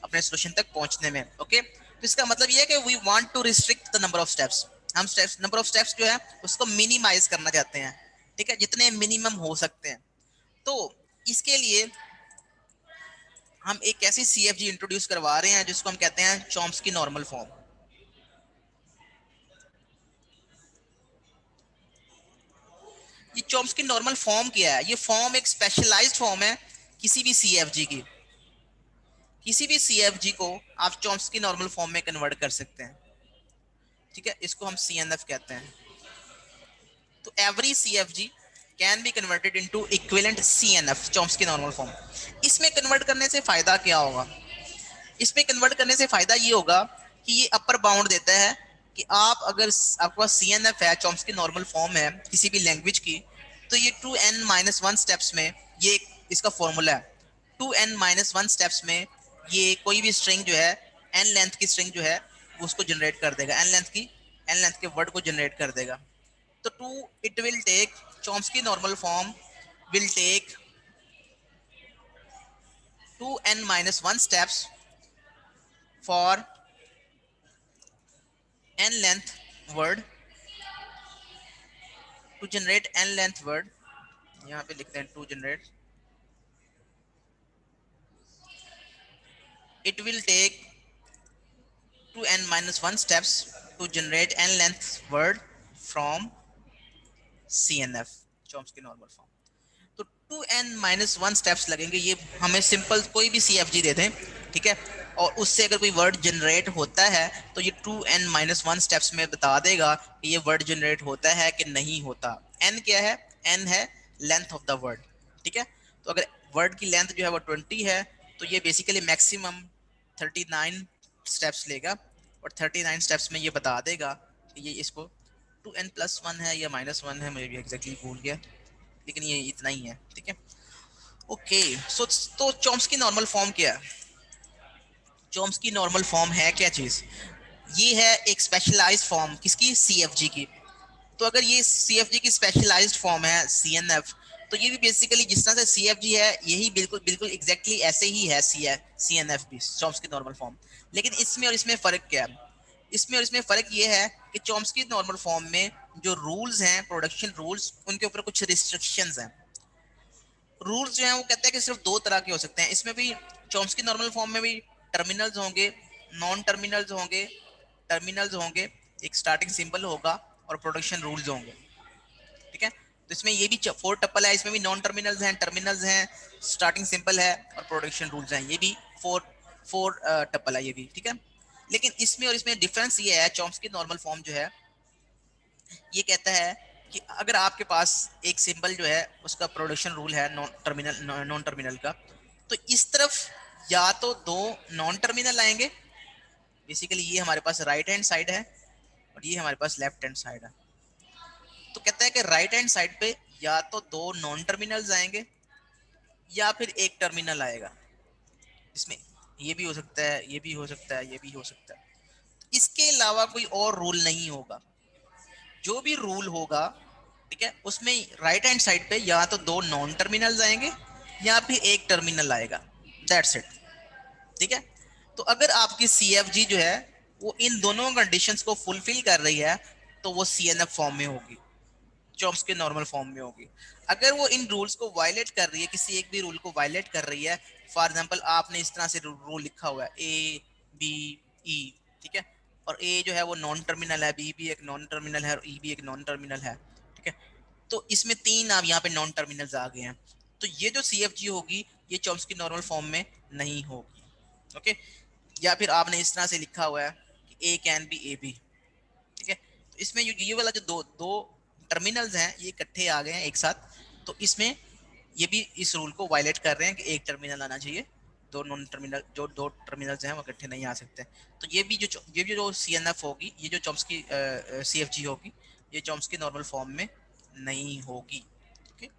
अपने सोल्यूशन तक पहुंचने में। ओके, तो इसका मतलब ये है कि we want to restrict the number of steps. हम स्टेप्स, नंबर ऑफ स्टेप्स जो है उसको मिनिमाइज करना चाहते हैं, ठीक है, जितने मिनिमम हो सकते हैं। तो इसके लिए हम एक ऐसी सीएफजी इंट्रोड्यूस करवा रहे हैं जिसको हम कहते हैं चॉम्स्की नॉर्मल फॉर्म। ये चॉम्स्की नॉर्मल फॉर्म क्या है? ये फॉर्म एक स्पेशलाइज्ड फॉर्म है किसी भी सीएफजी की। किसी भी सीएफजी को आप चॉम्स्की नॉर्मल फॉर्म में कन्वर्ट कर सकते हैं, ठीक है। इसको हम सीएनएफ कहते हैं। तो every CFG can be converted into equivalent CNF, Chomsky normal form. इसमें कन्वर्ट करने से फायदा क्या होगा? इसमें कन्वर्ट करने से फायदा ये होगा कि ये अपर बाउंड देता है कि आप अगर आपके पास सीएनएफ है, चॉम्स्की नॉर्मल फॉर्म है किसी भी लैंग्वेज की, तो ये 2n-1 स्टेप्स में ये इसका फॉर्मूला है। 2n-1 स्टेप्स में ये कोई भी स्ट्रिंग जो है, n लेंथ की स्ट्रिंग जो है वो उसको जनरेट कर देगा, n लेंथ के वर्ड को जनरेट कर देगा। तो it will take, Chomsky normal form will take 2n-1 steps for n length word to generate n length word। यहाँ पे लिखते हैं to generate, it will take 2n-1 steps to generate n length word from CNF, Chomsky normal form. तो 2n-1 steps लगेंगे। ये हमें simple कोई भी CFG दे दें, ठीक है, और उससे अगर कोई वर्ड जनरेट होता है तो ये 2n-1 स्टेप्स में बता देगा कि ये वर्ड जनरेट होता है कि नहीं होता। n क्या है? n है लेंथ ऑफ द वर्ड, ठीक है। तो अगर वर्ड की लेंथ जो है वो 20 है तो ये बेसिकली मैक्सिमम 39 स्टेप्स लेगा, और 39 स्टेप्स में ये बता देगा कि ये इसको 2n+1 है या -1 है, मुझे भी एग्जैक्टली भूल गया, लेकिन ये इतना ही है, ठीक है। ओके, सो तो चॉम्स्की नॉर्मल फॉर्म क्या है? चॉम्स्की नॉर्मल फॉर्म है क्या चीज? ये है एक स्पेशलाइज्ड फॉर्म किसकी? सीएफजी की। तो अगर ये सीएफजी की स्पेशलाइज्ड फॉर्म है सीएनएफ, तो ये भी बेसिकली जिस तरह से सीएफजी है यही बिल्कुल बिल्कुल एग्जैक्टली ऐसे ही है सीएनएफ भी, चॉम्स्की नॉर्मल फॉर्म। लेकिन इसमें और इसमें फर्क क्या है? इसमें और इसमें फर्क ये है कि चॉम्स्की नॉर्मल फॉर्म में जो रूल्स हैं, प्रोडक्शन रूल्स, उनके ऊपर कुछ रिस्ट्रिक्शंस हैं। रूल्स जो हैं वो कहते हैं कि सिर्फ 2 तरह के हो सकते हैं। इसमें भी चॉम्स्की नॉर्मल फॉर्म में भी टर्मिनल्स होंगे, नॉन टर्मिनल्स होंगे, टर्मिनल्स होंगे, एक स्टार्टिंग सिंबल होगा और प्रोडक्शन रूल्स होंगे, ठीक है। तो इसमें ये भी 4 टपल है, इसमें भी नॉन टर्मिनल्स हैं, टर्मिनल्स हैं, स्टार्टिंग सिंबल है और प्रोडक्शन रूल्स हैं। ये भी 4 टपल है ये भी, ठीक है। लेकिन इसमें और इसमें डिफरेंस ये है, चॉम्स्की नॉर्मल फॉर्म जो है ये कहता है कि अगर आपके पास एक सिंबल जो है उसका प्रोडक्शन रूल है नॉन टर्मिनल का, तो इस तरफ या तो 2 नॉन टर्मिनल आएंगे, बेसिकली ये हमारे पास राइट हैंड साइड है और ये हमारे पास लेफ्ट हैंड साइड है। तो कहता है कि राइट हैंड साइड पे या तो 2 नॉन टर्मिनल्स आएंगे या फिर एक टर्मिनल आएगा। इसमें ये भी हो सकता है, ये भी हो सकता है, ये भी हो सकता है। इसके अलावा कोई और रूल नहीं होगा। जो भी रूल होगा, ठीक है, उसमें राइट हैंड साइड पे या तो 2 नॉन टर्मिनल्स आएंगे या फिर एक टर्मिनल आएगा, दैट्स इट, ठीक है। तो अगर आपकी सीएफजी जो है वो इन दोनों कंडीशंस को फुलफिल कर रही है तो वो सीएनएफ फॉर्म में होगी, चॉम्स्की नॉर्मल फॉर्म में होगी। अगर वो इन रूल्स को वायलेट कर रही है, किसी एक भी रूल को वायलेट कर रही है, फॉर एग्जांपल आपने इस तरह से रूल लिखा हुआ है ए बी ई, ठीक है, और ए जो है वो नॉन टर्मिनल है, बी भी एक नॉन टर्मिनल है और ई भी एक नॉन टर्मिनल है, ठीक है। तो इसमें 3 आप यहाँ पे नॉन टर्मिनल्स आ गए हैं, तो ये जो सीएफजी होगी ये चॉम्स्की नॉर्मल फॉर्म में नहीं होगी, ओके। या फिर आपने इस तरह से लिखा हुआ है कि ए कैन बी ए बी, ठीक है। तो इसमें ये वाला जो दो टर्मिनल्स हैं ये इकट्ठे आ गए हैं एक साथ, तो इसमें ये भी इस रूल को वायलेट कर रहे हैं कि एक टर्मिनल आना चाहिए, 2 नॉन टर्मिनल, जो 2 टर्मिनल्स हैं वो इकट्ठे नहीं आ सकते। तो ये भी जो सीएनएफ होगी, ये जो चॉम्स्की सीएफजी होगी, ये चॉम्स्की नॉर्मल फॉर्म में नहीं होगी, ओके।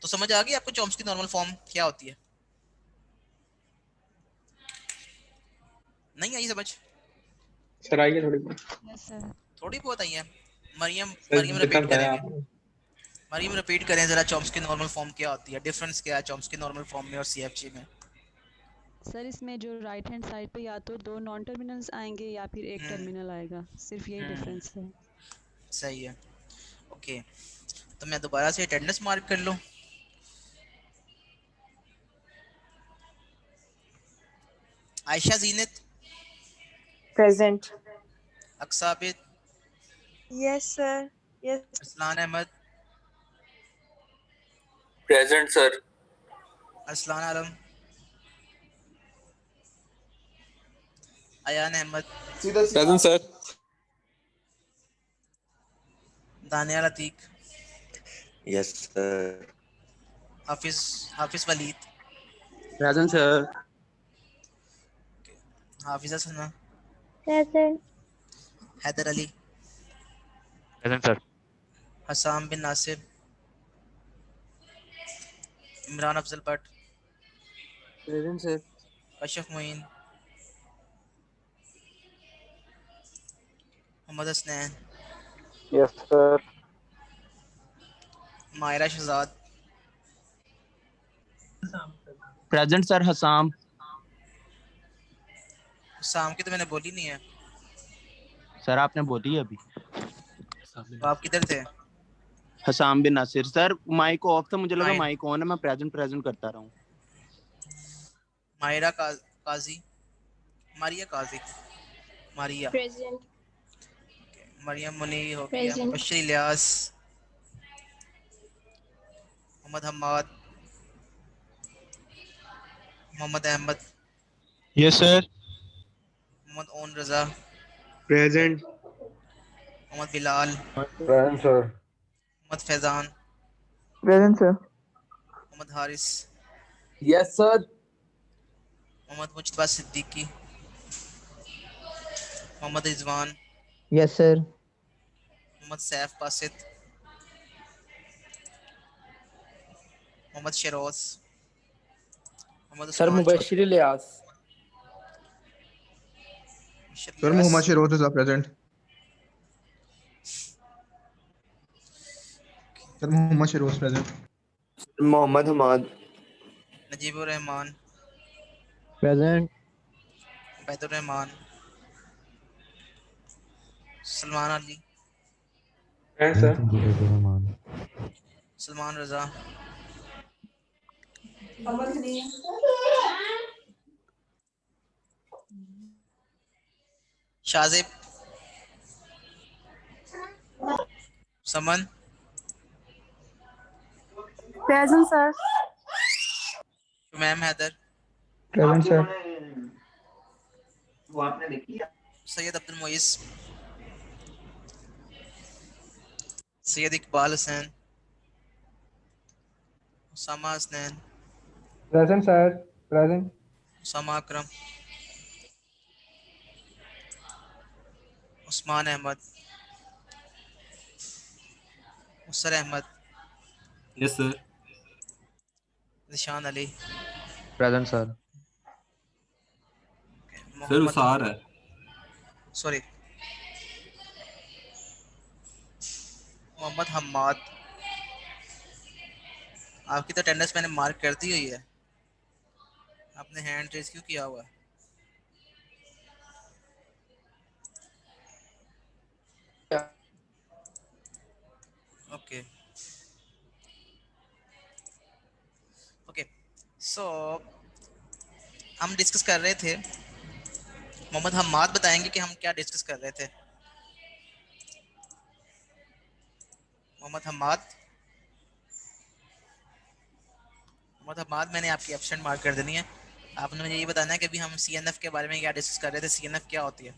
तो समझ आ गई आपको चॉम्स्की नॉर्मल फॉर्म क्या होती है? नहीं आई समझ? सर आइए थोड़ी बहुत। Yes sir. थोड़ी बहुत आई है। मरियम सर मरियम जितना रिपीट बताया करेंगे। आपने। मरियम रिपीट करें जरा, चॉम्स्की नॉर्मल फॉर्म क्या होती है, डिफरेंस क्या है चॉम्स्की नॉर्मल फॉर्म में और सीएफजी में? सर इसमें जो राइट हैंड साइड पे या तो 2 नॉन टर्मिनल्स आएंगे या फिर एक हम्म टर्मिनल आएगा, सिर्फ यही हम्म डिफरेंस है। सही है। ओके, तो मैं दोबारा से अटेंडेंस मार्क कर लूँ। Ayesha Zeenat, present. Aqsabid, yes sir. Yes. Arsalan Ahmed, present sir. Arsalan Alam, Ayaan Ahmed, present sir. Dania Atiq, yes sir. Hafiz Hafiz Waleed, present sir. Hafiza Sana, present. Haider Ali, present sir. Hassam bin Nasir, Imran Afzal Bhatt, present sir. Ashraf Moin, Mohammad Hasnain, yes sir. Maira Shahzad, present sir. Hassam. शाम की तो मैंने बोली नहीं है। सर आपने बोली अभी। तो आप किधर थे? Hasam bin Nasir sir, mic off था, मुझे लगा मायर माइक ऑन है, मैं प्रेजेंट प्रेजेंट करता रहा हूँ। मायरा काजी, मारिया काजी, मारिया, प्रेजेंट। मरियम मुनीर हो गया, present. Mubashir Ilyas, Mohammad Hammad, Mohammad Ahmed, yes sir. Mohammad Aun Raza, present. Mohammad Bilal, present sir. Mohammad Faizan, present sir. Mohammad Haris, yes sir. Mohammad Mujtaba Siddiqui, Mohammad Rizwan, yes sir. Mohammad Saif Basit, Mohammad Sheroz, Mohammad sir Usman Mubashir Chaudhry, Ilyas. Mubashir sir Ilyas, Mohammad Shiroz is present. Sir Mohammad Shiroz present. Mohammad Hammad. नजीबुर Rahman, present. Baidur Rahman, Salman Ali, हैं sir. Salman Raza, Shajib, Saman, present sir. Shumaim Haider, present sir. Syed Abdul Muiz, Syed Iqbal Hussain, Usama Hasnain, present sir. Present. Usama Akram, Usman Ahmed, Musar Ahmed, yes sir. Nishan Ali, present sir. Sir Mohammad, Usar है। Sorry, Mohammad Hammad. आपकी तो attendance मैंने mark कर दी हुई है, आपने hand raise क्यों किया हुआ है? ओके ओके, सो हम डिस्कस कर रहे थे, मोहम्मद हम्माद बताएंगे कि हम क्या डिस्कस कर रहे थे। मोहम्मद हम्माद, मोहम्मद हम्माद, मैंने आपकी एब्सेंट मार्क कर देनी है। आपने मुझे ये बताना है कि अभी हम सीएनएफ के बारे में क्या डिस्कस कर रहे थे, सीएनएफ क्या होती है?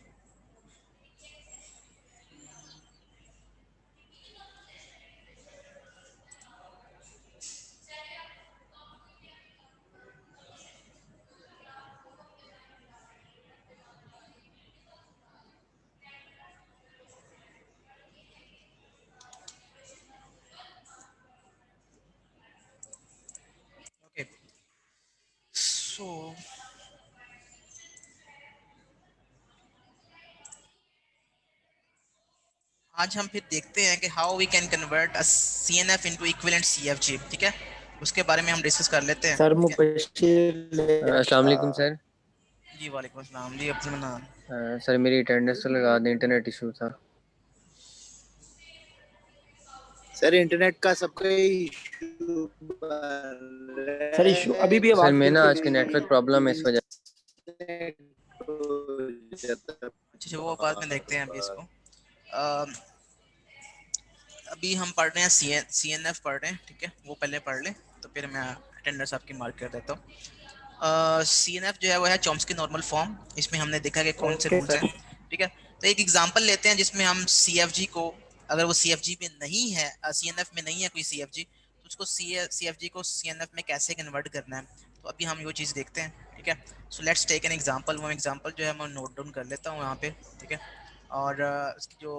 तो आज हम फिर देखते हैं कि how we can convert a CNF into equivalent CFG, ठीक है, उसके बारे में हम डिस्कस कर लेते हैं। सर अस्सलाम वालेकुम सर। जी वालेकुम अस्सलाम जी, अब्दुल मनान। सर मेरी अटेंडेंस तो लगा दें, इंटरनेट इशू था। सर इंटरनेट का सबका सर इशू अभी भी सर मैं ना आज के नेटवर्क प्रॉब्लम है इस वजह अच्छा वो बाद में देखते हैं अभी इसको। अभी हम पढ़ रहे हैं CNF पढ़ रहे हैं, ठीक है, वो पहले पढ़ लें तो फिर मैं अटेंडेंस आपकी मार्क कर देता हूँ। CNF जो है वो है चॉम्स्की नॉर्मल फॉर्म। इसमें हमने देखा कि कौन से रूल्स हैं, ठीक है। तो एक एग्जांपल लेते हैं जिसमें हम CFG को, अगर वो CFG में नहीं है, CNF में नहीं है कोई CFG, तो उसको CFG को CNF में कैसे कन्वर्ट करना है, तो अभी हम वो चीज़ देखते हैं, ठीक है। So let's take an example. वो एग्जांपल जो है मैं नोट डाउन कर लेता हूँ यहाँ पे, ठीक है, और उसकी जो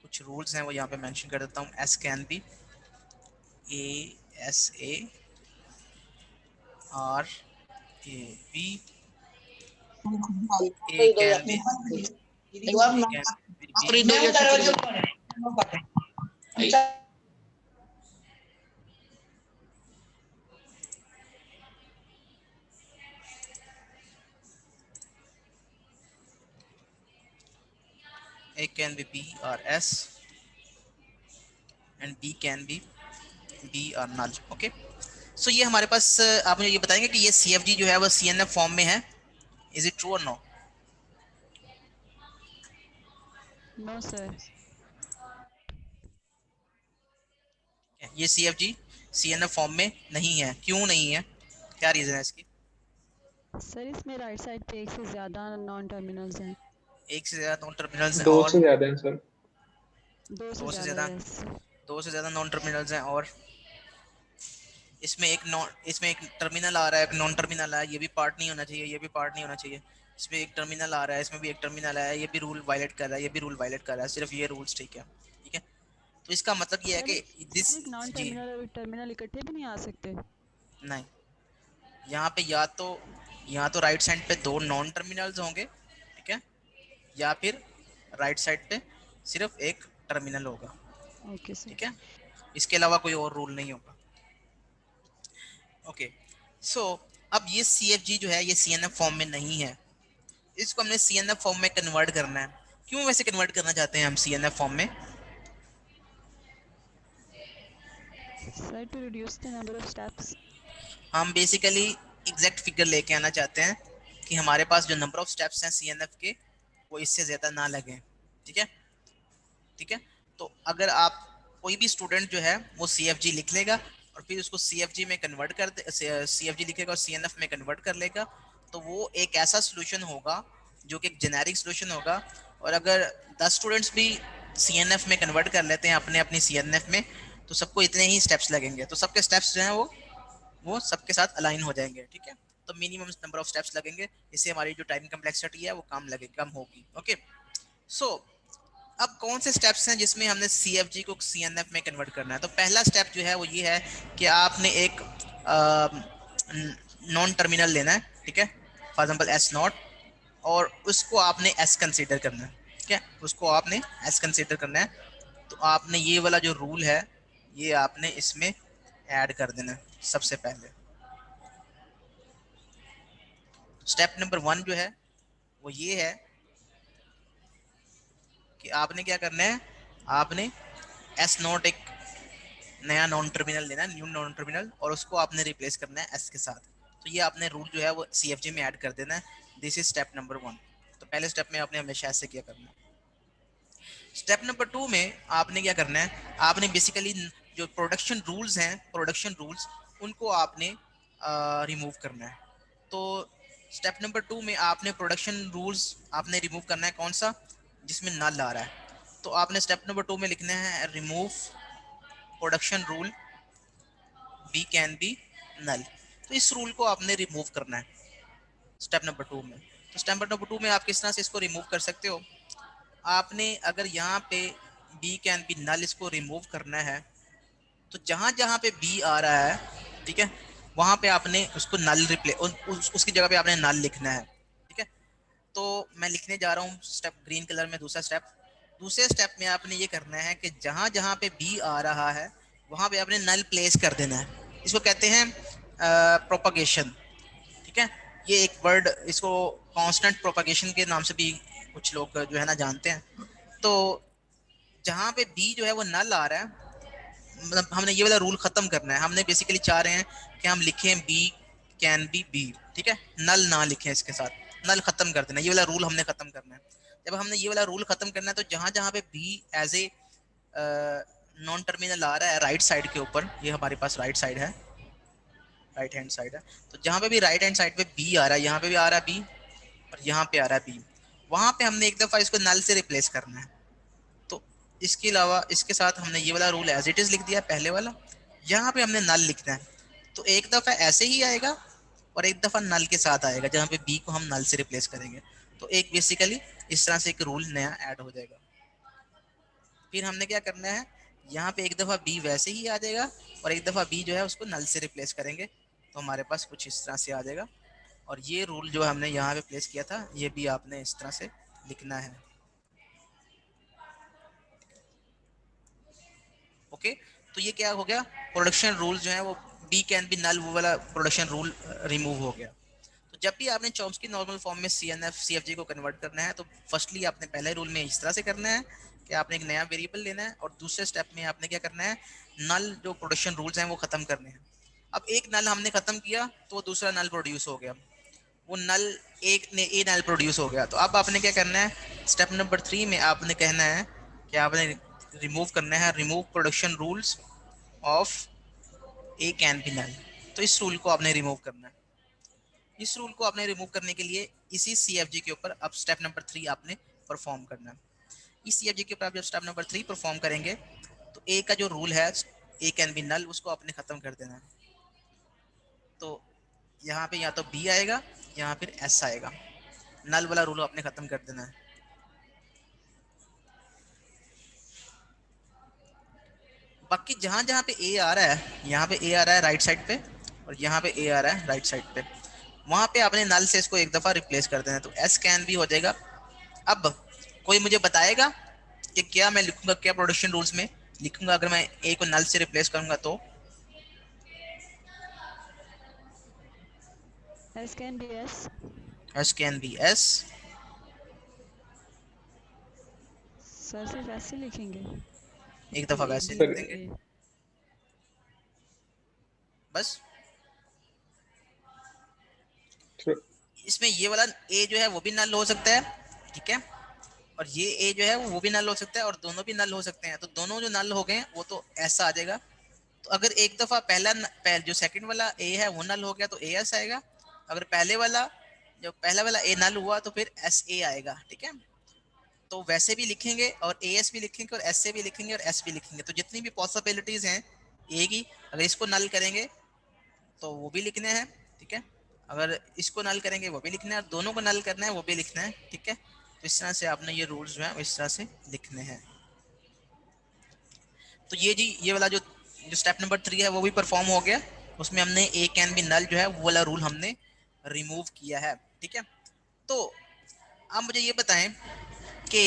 कुछ रूल्स हैं वो यहाँ पे मेंशन कर देता हूँ। S can be ASA R A B A can be A can be B or S and B can be B or null, okay. So ये हमारे पास, आप मुझे ये बताएंगे कि ये CFG जो है वो CNF फॉर्म में है, इज इट ट्रू और नो? No sir. ये CFG CNF फॉर्म में नहीं है, क्यों नहीं है, क्या रीजन है इसकी? सर इसमें राइट साइड पे एक से ज्यादा नॉन टर्मिनल्स हैं। एक से ज्यादा नॉन टर्मिनल्स हैं, दो और से ज्यादा हैं सर। दो से ज्यादा यस। दो से ज्यादा नॉन टर्मिनल्स हैं, और इसमें एक टर्मिनल आ रहा है, एक नॉन टर्मिनल है, ये भी पार्ट नहीं होना चाहिए, ये भी पार्ट नहीं होना चाहिए। इसमें एक टर्मिनल आ रहा है, इसमें भी एक टर्मिनल है, ये भी रूल वायलेट कर रहा है, ये भी रूल वायलेट कर रहा है, सिर्फ ये रूल्स ठीक है, ठीक है। तो इसका मतलब ये है कि दिस नॉन जी टर्मिनल और टर्मिनल इकट्ठे भी नहीं आ सकते। नहीं, यहाँ पे या तो राइट साइड पे दो नॉन टर्मिनल्स होंगे, ठीक है, या फिर राइट साइड पे सिर्फ एक टर्मिनल होगा, ओके सर, ठीक है, इसके अलावा कोई और रूल नहीं होगा, ओके। सो अब ये CFG जो है ये CNF फॉर्म में नहीं है, इसको हमने CNF फॉर्म में कन्वर्ट करना है। क्यों वैसे कन्वर्ट करना चाहते हैं हम CNF फॉर्म में? Sir to reduce the number of steps. हम बेसिकली एग्जैक्ट फिगर लेके आना चाहते हैं कि हमारे पास जो नंबर ऑफ स्टेप्स हैं CNF के वो इससे ज़्यादा ना लगें, ठीक है, ठीक है। तो अगर आप कोई भी स्टूडेंट जो है वो CFG लिख लेगा और फिर उसको CFG में कन्वर्ट कर दे, CFG लिखेगा और CNF में कन्वर्ट कर लेगा, तो वो एक ऐसा सोल्यूशन होगा जो कि एक जेनेरिक सोल्यूशन होगा। और अगर 10 स्टूडेंट्स भी CNF में कन्वर्ट कर लेते हैं अपने अपनी CNF में, तो सबको इतने ही स्टेप्स लगेंगे, तो सबके स्टेप्स जो हैं वो सबके साथ अलाइन हो जाएंगे, ठीक है। तो मिनिमम नंबर ऑफ स्टेप्स लगेंगे, इससे हमारी जो टाइम कम्प्लेक्सिटी है वो कम होगी, ओके। सो अब कौन से स्टेप्स हैं जिसमें हमने CFG को CNF में कन्वर्ट करना है? तो पहला स्टेप जो है वो ये है कि आपने एक नॉन टर्मिनल लेना है, ठीक है, फॉर एग्जांपल S0, और उसको आपने S कंसीडर करना है, ठीक है, उसको आपने S कंसीडर करना है। तो आपने ये वाला जो रूल है ये आपने इसमें ऐड कर देना है सबसे पहले। स्टेप नंबर 1 जो है वो ये है कि आपने क्या करना है, आपने S0 एक नया नॉन टर्मिनल लेना है, न्यू नॉन टर्मिनल, और उसको आपने रिप्लेस करना है S के साथ। तो ये आपने रूल जो है वो CFG में ऐड कर देना है। This is step number 1। तो पहले स्टेप में आपने हमेशा ऐसे किया करना है। स्टेप नंबर 2 में आपने क्या करना है, आपने बेसिकली जो प्रोडक्शन रूल्स उनको आपने रिमूव करना है। तो स्टेप नंबर 2 में आपने प्रोडक्शन रूल्स आपने रिमूव करना है, कौन सा, जिसमें नल आ रहा है। तो आपने स्टेप नंबर 2 में लिखना है remove production rule B can be null. तो इस रूल को आपने रिमूव करना है स्टेप नंबर 2 में। तो स्टेप नंबर 2 में आप किस तरह से इसको रिमूव कर सकते हो, आपने अगर यहाँ पे B कैन बी नल इसको रिमूव करना है, तो जहाँ जहाँ पे B आ रहा है, ठीक है, वहाँ पे आपने उसको नल उसकी जगह पे आपने नल लिखना है, ठीक है। तो मैं लिखने जा रहा हूँ स्टेप ग्रीन कलर में, दूसरा स्टेप। दूसरे स्टेप में आपने ये करना है कि जहाँ जहाँ पे बी आ रहा है वहाँ पे आपने नल प्लेस कर देना है। इसको कहते हैं प्रोपगेशन, ठीक है। ये एक वर्ड, इसको कांस्टेंट प्रोपगेशन के नाम से भी कुछ लोग जो है ना जानते हैं। तो जहाँ पे बी जो है वो नल आ रहा है, मतलब हमने ये वाला रूल खत्म करना है। हमने बेसिकली चाह रहे हैं कि हम लिखें बी कैन बी बी, ठीक है, नल ना लिखें, इसके साथ नल खत्म कर देना। ये वाला रूल हमने खत्म करना है। जब हमने ये वाला रूल खत्म करना है तो जहाँ जहाँ पे B as a non terminal आ रहा है राइट साइड के ऊपर, ये हमारे पास राइट साइड है, राइट हैंड साइड है, तो जहाँ पे भी राइट हैंड साइड पे बी आ रहा है, यहाँ पे भी आ रहा है बी और यहाँ पे आ रहा है बी, वहाँ पे हमने एक दफ़ा इसको नल से रिप्लेस करना है। तो इसके अलावा इसके साथ हमने ये वाला रूल एज इट इज़ लिख दिया, पहले वाला। यहाँ पे हमने नल लिखना है, तो एक दफ़ा ऐसे ही आएगा और एक दफ़ा नल के साथ आएगा, जहाँ पे बी को हम नल से रिप्लेस करेंगे। तो एक बेसिकली इस तरह से एक रूल नया ऐड हो जाएगा। फिर हमने क्या करना है, यहाँ पे एक दफ़ा बी वैसे ही आ जाएगा और एक दफ़ा बी जो है उसको नल से रिप्लेस करेंगे, तो हमारे पास कुछ इस तरह से आ जाएगा। और ये रूल जो हमने यहाँ पे प्लेस किया था ये भी आपने इस तरह से लिखना है। ओके, तो ये क्या हो गया, प्रोडक्शन रूल जो है वो बी कैन बी नल, वो वाला प्रोडक्शन रूल रिमूव हो गया। तो जब भी आपने चॉम्स्की नॉर्मल फॉर्म में CFG को कन्वर्ट करना है तो फर्स्टली आपने पहले रूल में इस तरह से करना है कि आपने एक नया वेरिएबल लेना है और दूसरे स्टेप में आपने क्या करना है, नल जो प्रोडक्शन रूल्स हैं वो खत्म करने हैं। अब एक नल हमने खत्म किया तो दूसरा नल प्रोड्यूस हो गया, वो नल एक ने ए नल प्रोड्यूस हो गया। तो अब आपने क्या करना है, स्टेप नंबर 3 में आपने कहना है कि आपने रिमूव करना है, remove production rules of A can be null. तो इस रूल को आपने रिमूव करना है। इस रूल को आपने रिमूव करने के लिए इसी CFG के ऊपर अब स्टेप नंबर 3 आपने परफॉर्म करना है। इस CFG के ऊपर आप जब स्टेप नंबर 3 परफॉर्म करेंगे तो ए का जो रूल है ए कैन बी नल, उसको आपने खत्म कर देना है। तो यहाँ पे या तो बी आएगा यहाँ फिर एस आएगा, नल वाला रूल आपने खत्म कर देना है। बाकी जहाँ जहाँ पे ए आ रहा है, यहाँ पे ए आ रहा है राइट साइड पे और यहाँ पे ए आ रहा है राइट साइड पे, वहाँ पे आपने नल से इसको एक दफ़ा रिप्लेस कर देना है, तो एस कैन भी हो जाएगा। अब कोई मुझे बताएगा कि क्या मैं लिखूंगा, क्या प्रोडक्शन रूल्स में लिखूंगा अगर मैं ए को नल से रिप्लेस करूंगा तो? S can be S. S can be S. Sir सिर्फ ऐसे लिखेंगे, एक दफा वैसे लिख देंगे बस। इसमें ये वाला ए जो है वो भी नल हो सकता है, ठीक है, और ये ए जो है वो भी नल हो सकता है और दोनों भी नल हो सकते हैं। तो दोनों जो नल हो गए वो तो ऐसा आ जाएगा। तो अगर एक दफा जो सेकंड वाला ए है वो नल हो गया तो ए एस आएगा। अगर पहला वाला ए नल हुआ तो फिर एस ए आएगा, ठीक है। तो वैसे भी लिखेंगे और ए एस भी लिखेंगे और एस से भी लिखेंगे और एस भी लिखेंगे। तो जितनी भी पॉसिबिलिटीज हैं ए की, अगर इसको नल करेंगे तो वो भी लिखने हैं, ठीक है, अगर इसको नल करेंगे वो भी लिखना है, दोनों को नल करना है वो भी लिखना है, ठीक है। तो इस तरह से आपने ये रूल्स जो है इस तरह से लिखने हैं। तो ये वाला जो स्टेप नंबर 3 है वो भी परफॉर्म हो गया। उसमें हमने ए कैन बी नल जो है वो वाला रूल हमने रिमूव किया है, ठीक है। तो अब मुझे ये बताएं कि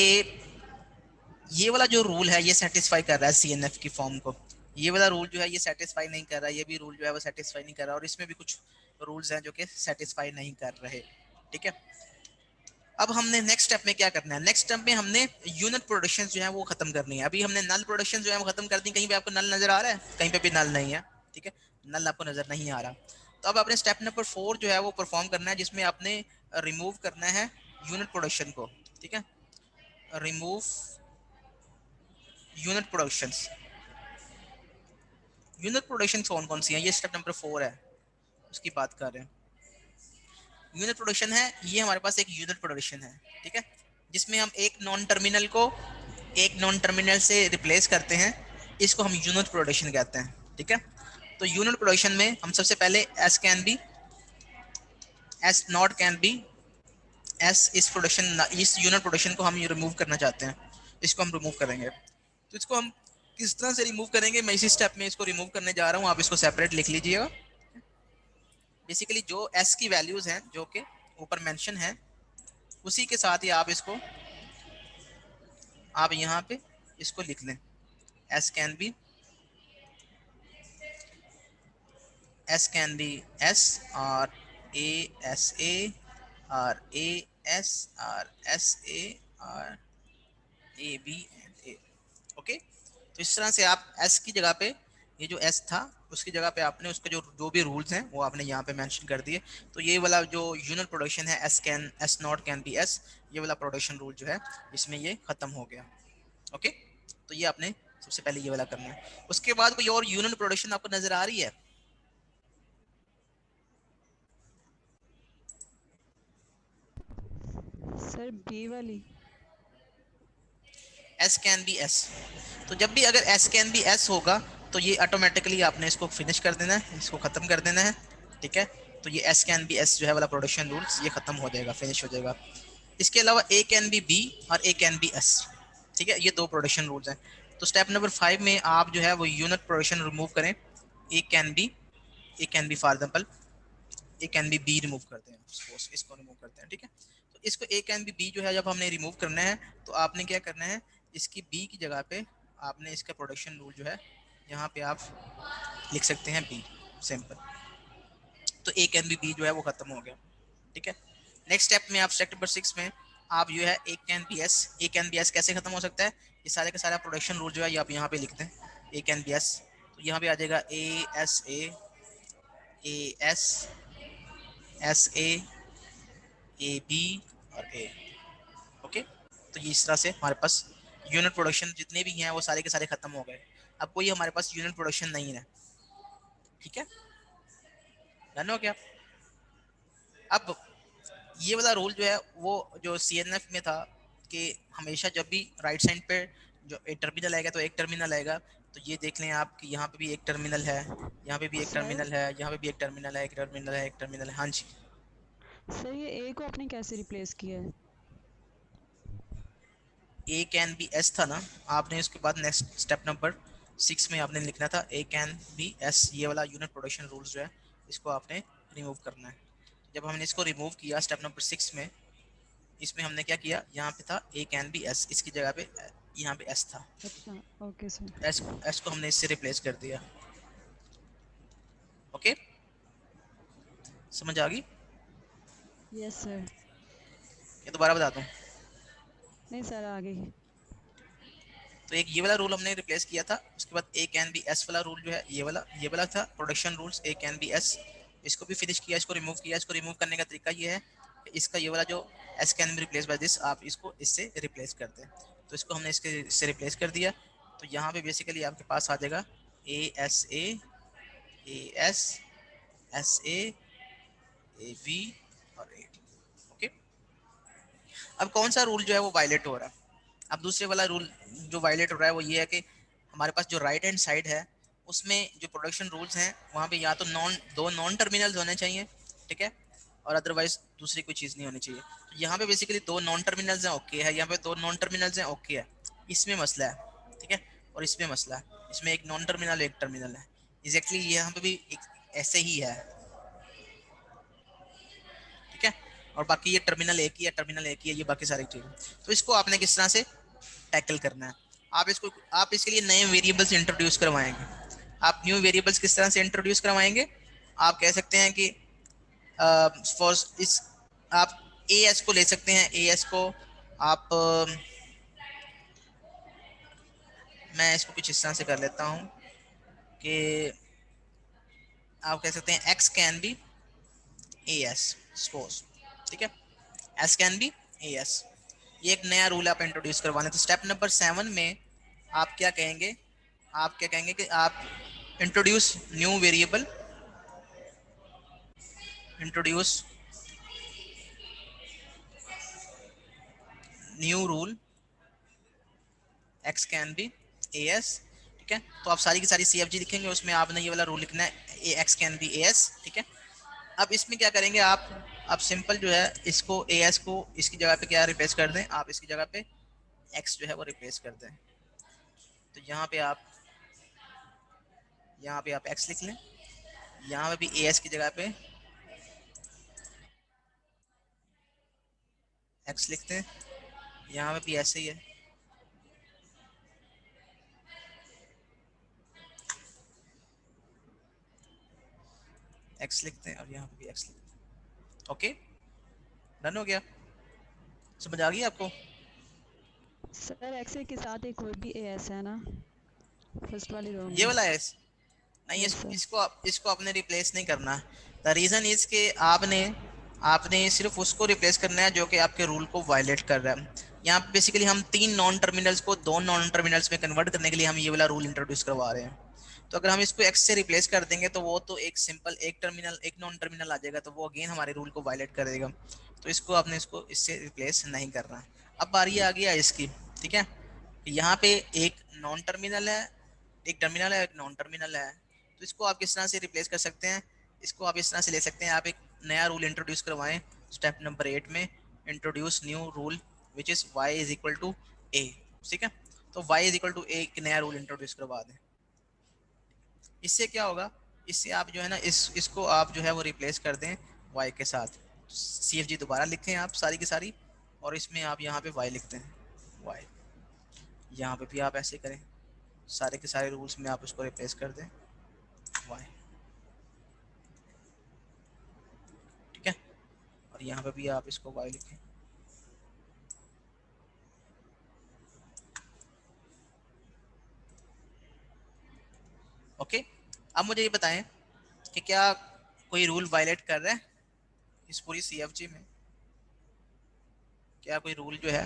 ये वाला जो रूल है ये सेटिस्फाई कर रहा है CNF की फॉर्म को, ये वाला रूल जो है ये सेटिस्फाई नहीं कर रहा है, ये भी रूल जो है वो सेटिस्फाई नहीं कर रहा, और इसमें भी कुछ रूल्स हैं जो कि सेटिस्फाई नहीं कर रहे, ठीक है। अब हमने नेक्स्ट स्टेप में क्या करना है, नेक्स्ट स्टेप में हमने यूनिट प्रोडक्शन जो है वो खत्म करनी है। अभी हमने नल प्रोडक्शन जो है वो खत्म कर दी। कहीं पे आपको नल नजर आ रहा है? कहीं पे भी नल नहीं है, ठीक है, नल आपको नजर नहीं आ रहा। तो अब आपने स्टेप नंबर 4 जो है वो परफॉर्म करना है, जिसमें आपने रिमूव करना है यूनिट प्रोडक्शन को, ठीक है, remove unit productions. Unit production कौन कौन सी हैं, ये स्टेप नंबर 4 है, उसकी बात कर रहे हैं। यूनिट प्रोडक्शन है, ये हमारे पास एक यूनिट प्रोडक्शन है, ठीक है, जिसमें हम एक नॉन टर्मिनल को एक नॉन टर्मिनल से रिप्लेस करते हैं, इसको हम यूनिट प्रोडक्शन कहते हैं, ठीक है। तो यूनिट प्रोडक्शन में हम सबसे पहले S can be, S not can be, S इस यूनिट प्रोडक्शन को हम रिमूव करना चाहते हैं, इसको हम रिमूव करेंगे। तो इसको हम किस तरह से रिमूव करेंगे, मैं इसी स्टेप में इसको रिमूव करने जा रहा हूँ, आप इसको सेपरेट लिख लीजिएगा। बेसिकली जो एस की वैल्यूज हैं जो कि ऊपर मेंशन है, उसी के साथ ही आप इसको आप यहाँ पे इसको लिख लें। एस कैन बी एस और एस ए और एस और एस ए और A B and A. Okay, तो इस तरह से आप एस की जगह पे ये जो एस था उसकी जगह पे आपने उसके जो भी रूल्स हैं वो आपने यहाँ पे मेंशन कर दिए। तो ये वाला जो यूनिट प्रोडक्शन है S not can be S, ये वाला प्रोडक्शन रूल जो है इसमें ये खत्म हो गया। ओके, तो ये आपने सबसे पहले ये वाला करना है। उसके बाद कोई और यूनिट प्रोडक्शन आपको नजर आ रही है? सर बी वाली एस कैन बी एस। तो जब भी अगर एस कैन बी एस होगा तो ये ऑटोमेटिकली आपने इसको फिनिश कर देना है, इसको खत्म कर देना है। ठीक है, तो ये एस कैन बी एस जो है वाला प्रोडक्शन रूल्स ये खत्म हो जाएगा, फिनिश हो जाएगा। इसके अलावा ए कैन बी बी और ए कैन बी एस। ठीक है, ये दो प्रोडक्शन रूल्स हैं। तो स्टेप नंबर 5 में आप जो है वो यूनिट प्रोडक्शन रिमूव करें। A can be for example A can be B remove करते हैं, सपोज इसको रिमूव करते हैं। ठीक है, तो इसको ए कैन बी बी जो है जब हमने रिमूव करना है तो आपने क्या करना है, इसकी बी की जगह पे आपने इसका प्रोडक्शन रूल जो है यहाँ पे आप लिख सकते हैं बी, सिंपल। तो ए कैन बी बी जो है वो खत्म हो गया। ठीक है, नेक्स्ट स्टेप में आप स्टेप नंबर 6 में आप जो है ए कैन बी एस कैसे खत्म हो सकता है, ये सारे का सारा प्रोडक्शन रूल जो है ये आप यहाँ पे लिखते हैं ए कैन बी एस। तो यहाँ पे आ जाएगा ए एस ए बी और ए। ओके, तो ये इस तरह से हमारे पास यूनिट प्रोडक्शन जितने भी हैं वो सारे के सारे खत्म हो गए। अब कोई हमारे पास यूनिट प्रोडक्शन नहीं है। ठीक है, डन हो गया। अब ये वाला रूल जो है वो जो CNF में था कि हमेशा जब भी राइट साइड पे जो एक टर्मिनल आएगा तो एक टर्मिनल आएगा। तो ये देख लें आप कि यहाँ पे भी एक टर्मिनल है, यहाँ पे भी एक टर्मिनल है, यहाँ पे भी एक टर्मिनल है, एक टर्मिनल है, एक टर्मिनल है। हाँ जी सर, ये ए को आपने कैसे रिप्लेस किया है? ए कैन बी एस था ना, आपने उसके बाद नेक्स्ट स्टेप नंबर 6 में आपने लिखना था ए कैन बी एस। ये वाला यूनिट प्रोडक्शन रूल्स जो है इसको आपने रिमूव करना है। जब हमने इसको रिमूव किया स्टेप नंबर 6 में, इसमें हमने क्या किया, यहाँ पे था ए कैन बी एस, इसकी जगह पे यहाँ पे एस था। अच्छा, ओके सर। एस को हमने इससे रिप्लेस कर दिया। ओके, समझ आ गई? Yes sir. ये दोबारा बता दूं? नहीं सर, आ गई। तो एक ये वाला रूल हमने रिप्लेस किया था, उसके बाद ए कैन बी एस वाला रूल जो है ये वाला था production rules A can be S. इसको भी फिनिश किया, इसको रिमूव किया। इसको रिमूव करने का तरीका ये है कि इसका ये वाला जो S can be replace by this, आप इसको इससे रिप्लेस कर दें। तो इसको हमने इससे रिप्लेस कर दिया। तो यहाँ पे बेसिकली आपके पास आ जाएगा ए एस ए बी और ए। ओके, अब कौन सा रूल जो है वो वायलेट हो रहा है? अब दूसरे वाला रूल जो वायलेट हो रहा है वो ये है कि हमारे पास जो राइट हैंड साइड है उसमें जो प्रोडक्शन रूल्स हैं वहाँ पे या तो दो नॉन टर्मिनल्स होने चाहिए। ठीक है, और अदरवाइज दूसरी कोई चीज़ नहीं होनी चाहिए। तो यहाँ पे बेसिकली दो नॉन टर्मिनल्स हैं, ओके है। यहाँ पे दो नॉन टर्मिनल्स हैं, ओके है। इसमें मसला है, ठीक है, और इसमें मसला है। इसमें एक नॉन टर्मिनल एक टर्मिनल है। एग्जैक्टली यहाँ पे भी ऐसे ही है। ठीक है, और बाकी ये टर्मिनल एक ही है, ये बाकी सारी चीज़ें। तो इसको आपने किस तरह से टैकल करना है, आप इसके लिए नए वेरिएबल्स इंट्रोड्यूस करवाएंगे। आप न्यू वेरिएबल्स किस तरह से इंट्रोड्यूस करवाएंगे? आप कह सकते हैं कि आप AS को ले सकते हैं। AS को आप मैं इसको कुछ इस तरह से कर लेता हूँ कि आप कह सकते हैं X can be AS suppose. ठीक है, S कैन बी AS। ये एक नया रूल आप इंट्रोड्यूस करवाने। तो स्टेप नंबर 7 में आप क्या कहेंगे? आप क्या कहेंगे कि आप introduce new variable, introduce new rule X can be AS। ठीक है, तो आप सारी की सारी CFG लिखेंगे, उसमें आपने ये वाला रूल लिखना है X कैन बी AS। ठीक है, अब इसमें क्या करेंगे आप सिंपल जो है इसको AS को इसकी जगह पे क्या रिप्लेस कर दें, आप इसकी जगह पे X जो है वो रिप्लेस कर दें। तो यहाँ पे आप X लिख लें, यहाँ पे भी AS की जगह पे एक्स लिखते हैं, यहाँ पे भी ऐसे ही है। एक्स लिखते हैं और यहाँ पे भी एक्स लिखते हैं। ओके, डन हो गया, समझ आ गई आपको? सर एक्स के साथ एक और भी एस है ना, फर्स्ट वाली रो में। ये वाला एस नहीं, Yes, sir. इसको आपने रिप्लेस नहीं करना। द रीजन इज के आपने सिर्फ उसको रिप्लेस करना है जो कि आपके रूल को वायलेट कर रहा है। यहाँ पे बेसिकली हम 3 नॉन टर्मिनल्स को 2 नॉन टर्मिनल्स में कन्वर्ट करने के लिए हम ये वाला रूल इंट्रोड्यूस करवा रहे हैं। तो अगर हम इसको एक्स से रिप्लेस कर देंगे तो वो तो एक सिंपल एक नॉन टर्मिनल आ जाएगा, तो वो अगेन हमारे रूल को वायलेट कर देगा। तो इसको आपने इससे रिप्लेस नहीं करना। अब बारी आ गया इसकी, ठीक है। यहाँ पे एक नॉन टर्मिनल है, एक टर्मिनल है, एक नॉन टर्मिनल है। तो इसको आप किस तरह से रिप्लेस कर सकते हैं? इसको आप इस तरह से ले सकते हैं, आप एक नया रूल इंट्रोड्यूस करवाएं स्टेप नंबर 8 में, introduce new rule which is y is equal to a, ठीक है। तो y is equal to a एक नया रूल इंट्रोड्यूस करवा दें। इससे क्या होगा, इससे आप जो है ना इसको आप जो है वो रिप्लेस कर दें y के साथ। CFG दोबारा लिखें आप सारी की सारी, और इसमें आप यहाँ पे y लिखते हैं, y। यहाँ पे भी आप ऐसे करें, सारे के सारे रूल्स में आप उसको रिप्लेस कर दें y, ठीक है। और यहाँ पे भी आप इसको y लिखें। ओके, अब मुझे ये बताएं कि क्या कोई रूल वायलेट कर रहा है इस पूरी CFG में? क्या कोई रूल जो है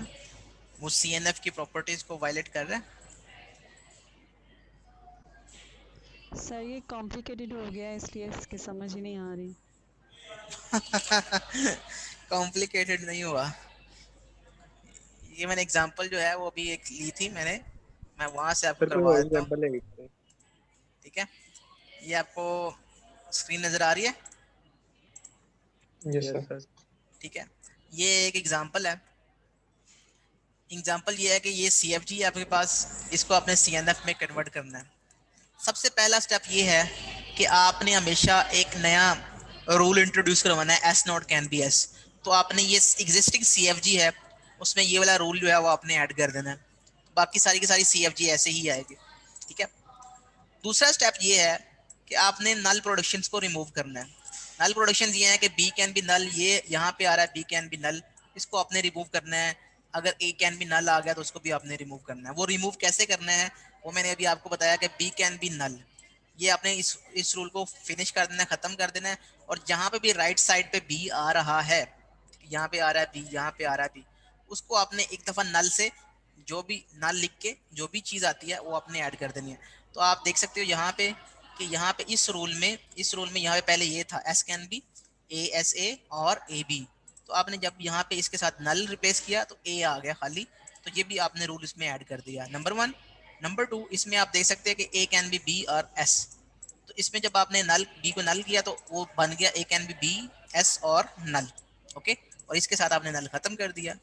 वो CNF की प्रॉपर्टीज को वायलेट कर रहा है? सर ये कॉम्प्लिकेटेड हो गया है, इसलिए इसकी समझ ही नहीं आ रही। कॉम्प्लिकेटेड नहीं हुआ, ये मैंने एग्जांपल जो है वो अभी एक ली थी मैंने, मैं वहां से आपको करवा देता हूँ, ठीक है। ये आपको स्क्रीन नजर आ रही है? Yes sir. ठीक है, ये एक एग्जांपल है। एग्जांपल ये है कि ये CFG है आपके पास, इसको आपने CNF में कन्वर्ट करना है। सबसे पहला स्टेप ये है कि आपने हमेशा एक नया रूल इंट्रोड्यूस करवाना है, S not can be S। तो आपने ये एग्जिस्टिंग CFG है उसमें ये वाला रूल जो है वो आपने ऐड कर देना है, बाकी सारी की सारी CFG ऐसे ही आएगी, ठीक है। दूसरा स्टेप ये है कि आपने नल प्रोडक्शंस को रिमूव करना है। नल प्रोडक्शन ये है कि B कैन बी नल, ये यहाँ पे आ रहा है B कैन बी नल, इसको आपने रिमूव करना है। अगर A कैन बी नल आ गया तो उसको भी आपने रिमूव करना है। वो रिमूव कैसे करना है वो मैंने अभी आपको बताया कि B कैन बी नल, ये आपने इस रूल को फिनिश कर देना है, खत्म कर देना है। और जहाँ पे भी राइट साइड पे B आ रहा है, यहाँ पे आ रहा है B, यहाँ पे आ रहा है B, उसको आपने एक दफा नल से जो भी नल लिख के जो भी चीज आती है वो आपने ऐड कर देनी है। तो आप देख सकते हो यहाँ पे कि यहाँ पे इस रूल में यहाँ पे पहले ये था S कैन बी ASA और AB। तो आपने जब यहाँ पे इसके साथ नल रिप्लेस किया तो A आ गया खाली, तो ये भी आपने रूल इसमें ऐड कर दिया, नंबर 1। नंबर 2, इसमें आप देख सकते हैं कि A कैन बी B और S। तो इसमें जब आपने नल B को नल किया तो वो बन गया A can be B S और नल, ओके। और इसके साथ आपने नल खत्म कर दिया।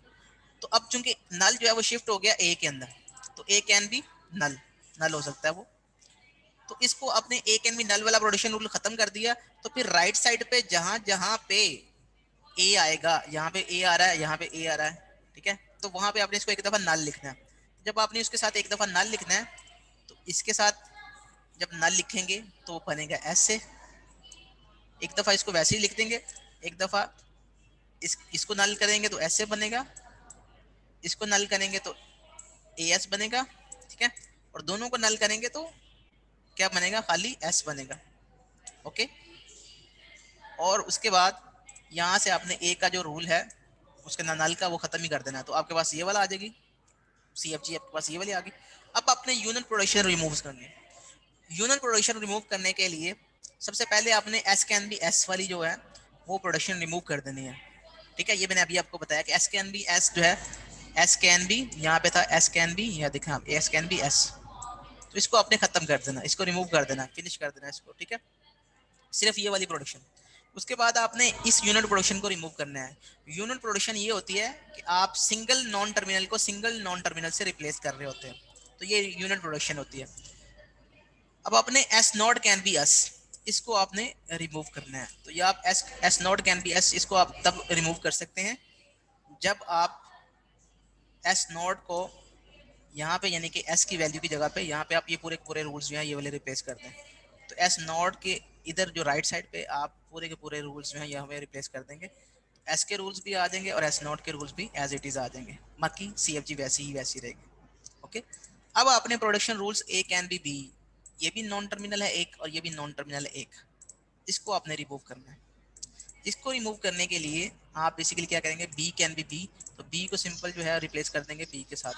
तो अब चूंकि नल जो है वो शिफ्ट हो गया A के अंदर, तो A कैन बी नल हो सकता है वो। तो इसको आपने A कैन बी नल वाला प्रोडक्शन रूल खत्म कर दिया। तो फिर राइट साइड पे जहां जहां पे A आएगा, यहाँ पे A आ रहा है, यहाँ पे A आ रहा है, ठीक है, तो वहां पे आपने इसको एक दफा नल लिखना है। जब आपने इसके साथ एक दफा नल लिखना है तो इसके साथ जब नल लिखेंगे तो वो बनेगा ऐसे, एक दफा इसको वैसे ही लिख देंगे, एक दफा इसको नल करेंगे तो ऐसे बनेगा, इसको नल करेंगे तो AS बनेगा, ठीक है। और दोनों को नल करेंगे तो क्या बनेगा, खाली S बनेगा, ओके। और उसके बाद यहाँ से आपने A का जो रूल है उसके नल का वो खत्म ही कर देना है। तो आपके पास ये वाला आ जाएगी CFG, आपके पास ये वाली आ गई। अब आपने यूनियन प्रोडक्शन रिमूव करनी है। यूनियन प्रोडक्शन रिमूव करने के लिए सबसे पहले आपने S कैन बी S वाली जो है वो प्रोडक्शन रिमूव कर देनी है, ठीक है। ये मैंने अभी आपको बताया कि S कैन बी S जो है, S कैन बी यहाँ पे था, S कैन बी यहाँ देखा आप, S कैन बी S। तो इसको आपने खत्म कर देना, इसको रिमूव कर देना, फिनिश कर देना इसको, ठीक है, सिर्फ ये वाली प्रोडक्शन। उसके बाद आपने इस यूनिट प्रोडक्शन को रिमूव करना है। यूनिट प्रोडक्शन ये होती है कि आप सिंगल नॉन टर्मिनल को सिंगल नॉन टर्मिनल से रिप्लेस कर रहे होते हैं, तो ये यूनिट प्रोडक्शन होती है। अब आपने S not can be S, इसको आपने रिमूव करना है। तो ये आप S not can be S, इसको आप तब रिमूव कर सकते हैं जब आप एस नोट को यहाँ पे यानी कि एस की वैल्यू की जगह पे यहाँ पे आप ये पूरे के पूरे रूल्स जो हैं ये वाले रिप्लेस कर दें, तो एस नोट के इधर जो राइट साइड पे आप पूरे के पूरे रूल्स जो हैं यहाँ पे रिप्लेस कर देंगे, एस के रूल्स भी आ जाएंगे और एस नोट के रूल्स भी एज इट इज़ आ जाएंगे, बाकी CFG वैसी रहेगी। ओके, अब आपने production rules A can be B, ये भी नॉन टर्मिनल है एक और ये भी नॉन टर्मिनल है एक, इसको आपने रिमूव करना है। इसको रिमूव करने के लिए आप बेसिकली क्या करेंगे, बी कैन बी बी, तो बी को सिंपल जो है रिप्लेस कर देंगे बी के साथ।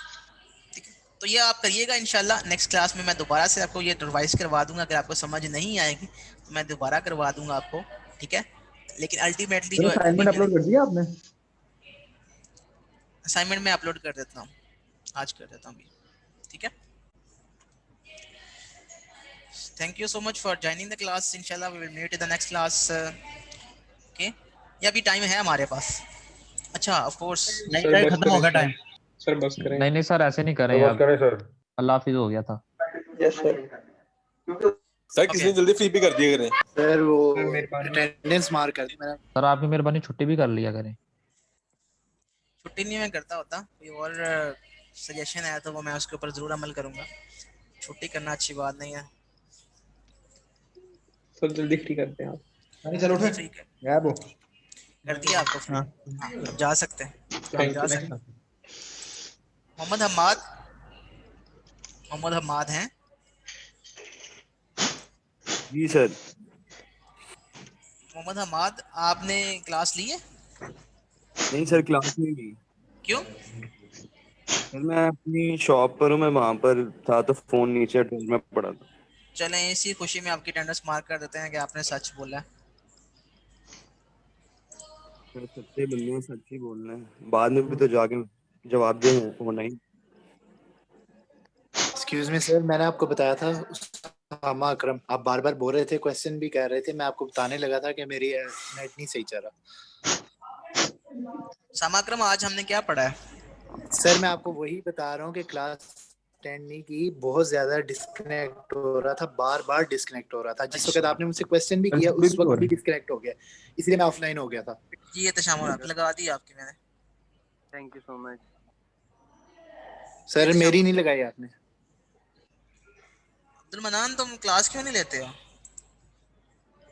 ठीक है, तो ये आप करिएगा इंशाल्लाह। नेक्स्ट क्लास में मैं दोबारा से आपको ये रिवाइज करवा दूंगा, अगर आपको समझ नहीं आएगी तो मैं दोबारा करवा दूंगा आपको। ठीक है, लेकिन अल्टीमेटली जो असाइनमेंट अपलोड कर दिया आपने? असाइनमेंट मैं अपलोड कर देता हूँ, आज कर देता हूँ। ठीक है, thank you so much for joining the class. इंशाल्लाह we will meet in the next class. Okay, ये अभी टाइम है हमारे पास? अच्छा, ऑफ कोर्स नहीं सर, खत्म हो गया टाइम सर, बस करें। नहीं सर, ऐसे नहीं करें बस करें सर। अल्लाह हाफिज हो गया था। Yes sir. सर किसी ने जल्दी फ्री भी कर दिया करें सर, वो अटेंडेंस मार कर दी मैंने। सर आपकी मेहरबानी छुट्टी भी कर लिया करें। छुट्टी नहीं मैं करता होता, कोई और सजेशन आया तो वो मैं उसके ऊपर जरूर अमल करूंगा। छुट्टी करना अच्छी बात नहीं है सर, जल्दी फ्री करते हैं आप। नहीं चलो उठे ठीक है, यार वो कर दिया आपको फ्री। अब जा सकते हैं, जा सकते हैं। मोहम्मद हम्माद हैं जी सर। मोहम्मद हम्माद, आपने क्लास ली है? नहीं सर, क्लास नहीं ली। क्यों? सर मैं अपनी शॉप पर हूँ, मैं वहाँ पर था तो फोन नीचे टेबल में पड़ा था। चलें, इसी खुशी में आपकी अटेंडेंस मार्क कर देते हैं कि आपने सच बोला है। सर सच्चे बंदे हैं, सच ही बोलना है, बाद में भी तो जाके जवाब दे होना ही। एक्सक्यूज मी सर, मैंने आपको बताया था उसामा अकरम, आप बार बार बोल रहे थे, क्वेश्चन भी कर रहे थे, मैं आपको बताने लगा था कि मेरी नेट नहीं सही चल रहा। उसामा अकरम, आज हमने क्या पढ़ा है? सर मैं आपको वही बता रहा हूँ कि क्लास अटेंड नहीं की, बहुत ज्यादा डिस्कनेक्ट हो रहा था, बार बार डिस्कनेक्ट हो रहा था। जिस वक्त आपने मुझसे क्वेश्चन भी किया उस वक्त भी डिस्कनेक्ट हो गया, इसलिए मैं ऑफलाइन हो गया था। जी, ये तशामुल लगा दी आपकी मैंने। Thank you so much sir, मेरी नहीं लगाई आपने। अब्दुल मनान, तुम क्लास क्यों नहीं लेते हो?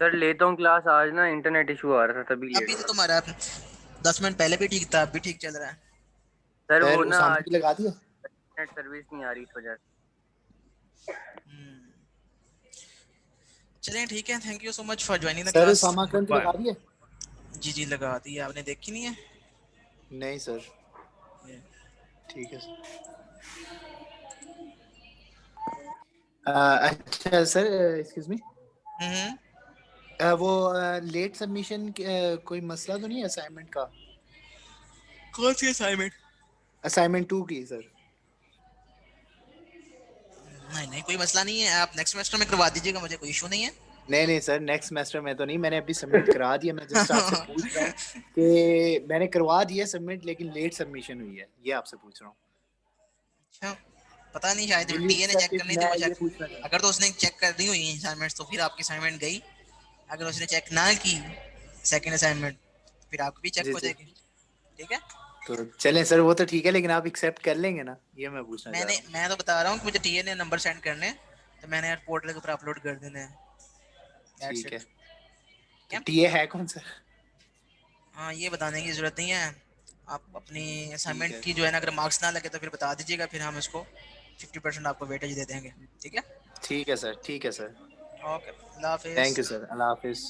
सर, लेता हूँ क्लास, आज ना इंटरनेट इशू आ रहा था तभी लेट। अभी तो तुम्हारा 10 मिनट पहले भी ठीक था, अब भी ठीक चल रहा है। सर वो ना आज लगा दिया, नेट सर्विस नहीं आ रही इस वजह से। चलें ठीक है, thank you so much for joining the sir class. Usama Akram की लगा दिया? जी लगा दी, आपने देखी नहीं है? नहीं सर, ठीक है सर। अच्छा सर, एक्सक्यूज मी, वो लेट सबमिशन कोई मसला तो नहीं है असाइनमेंट का? कौन सी असाइनमेंट? असाइनमेंट 2 की सर। नहीं कोई मसला नहीं है, आप नेक्स्ट सेमेस्टर में करवा दीजिएगा, मुझे कोई इशू नहीं है। नहीं सर, नेक्स्ट सेमेस्टर में तो नहीं, मैंने अभी सबमिट करा दिया। मैं जस्ट आपसे पूछ रहा हूँ कि मैंने करवा दिया सबमिट, लेकिन लेट सबमिशन हुई है, ये आपसे पूछ रहा हूँ। अच्छा, पता नहीं, शायद टीए ने चेक करनी थी वो चेक। अगर तो उसने चेक कर दी हुई असाइनमेंट्स तो फिर आपकी असाइनमेंट गई, अगर उसने चेक ना की सेकंड असाइनमेंट फिर आपकी भी चेक हो जाएगी। ठीक है, तो चलें सर, वो तो ठीक है, लेकिन आप एक्सेप्ट कर लेंगे ना, ये मैं पूछना चाह रहा हूं। मैं तो बता रहा हूँ कि मुझे टीए ने नंबर सेंड करने हैं, तो मैंने पोर्टल के ऊपर अपलोड कर देने हैं। ठीक है, तो टीए है कौन सा? हाँ, ये बताने की जरूरत नहीं है, आप अपनी असाइनमेंट की जो है ना, अगर मार्क्स ना लगे तो फिर बता दीजिएगा, फिर हम इसको 50% आपको वेटेज दे देंगे। ठीक है सर, ठीक है सर। ओके, अल्लाह हाफिज़। थैंक यू सर, अल्लाह हाफिज़।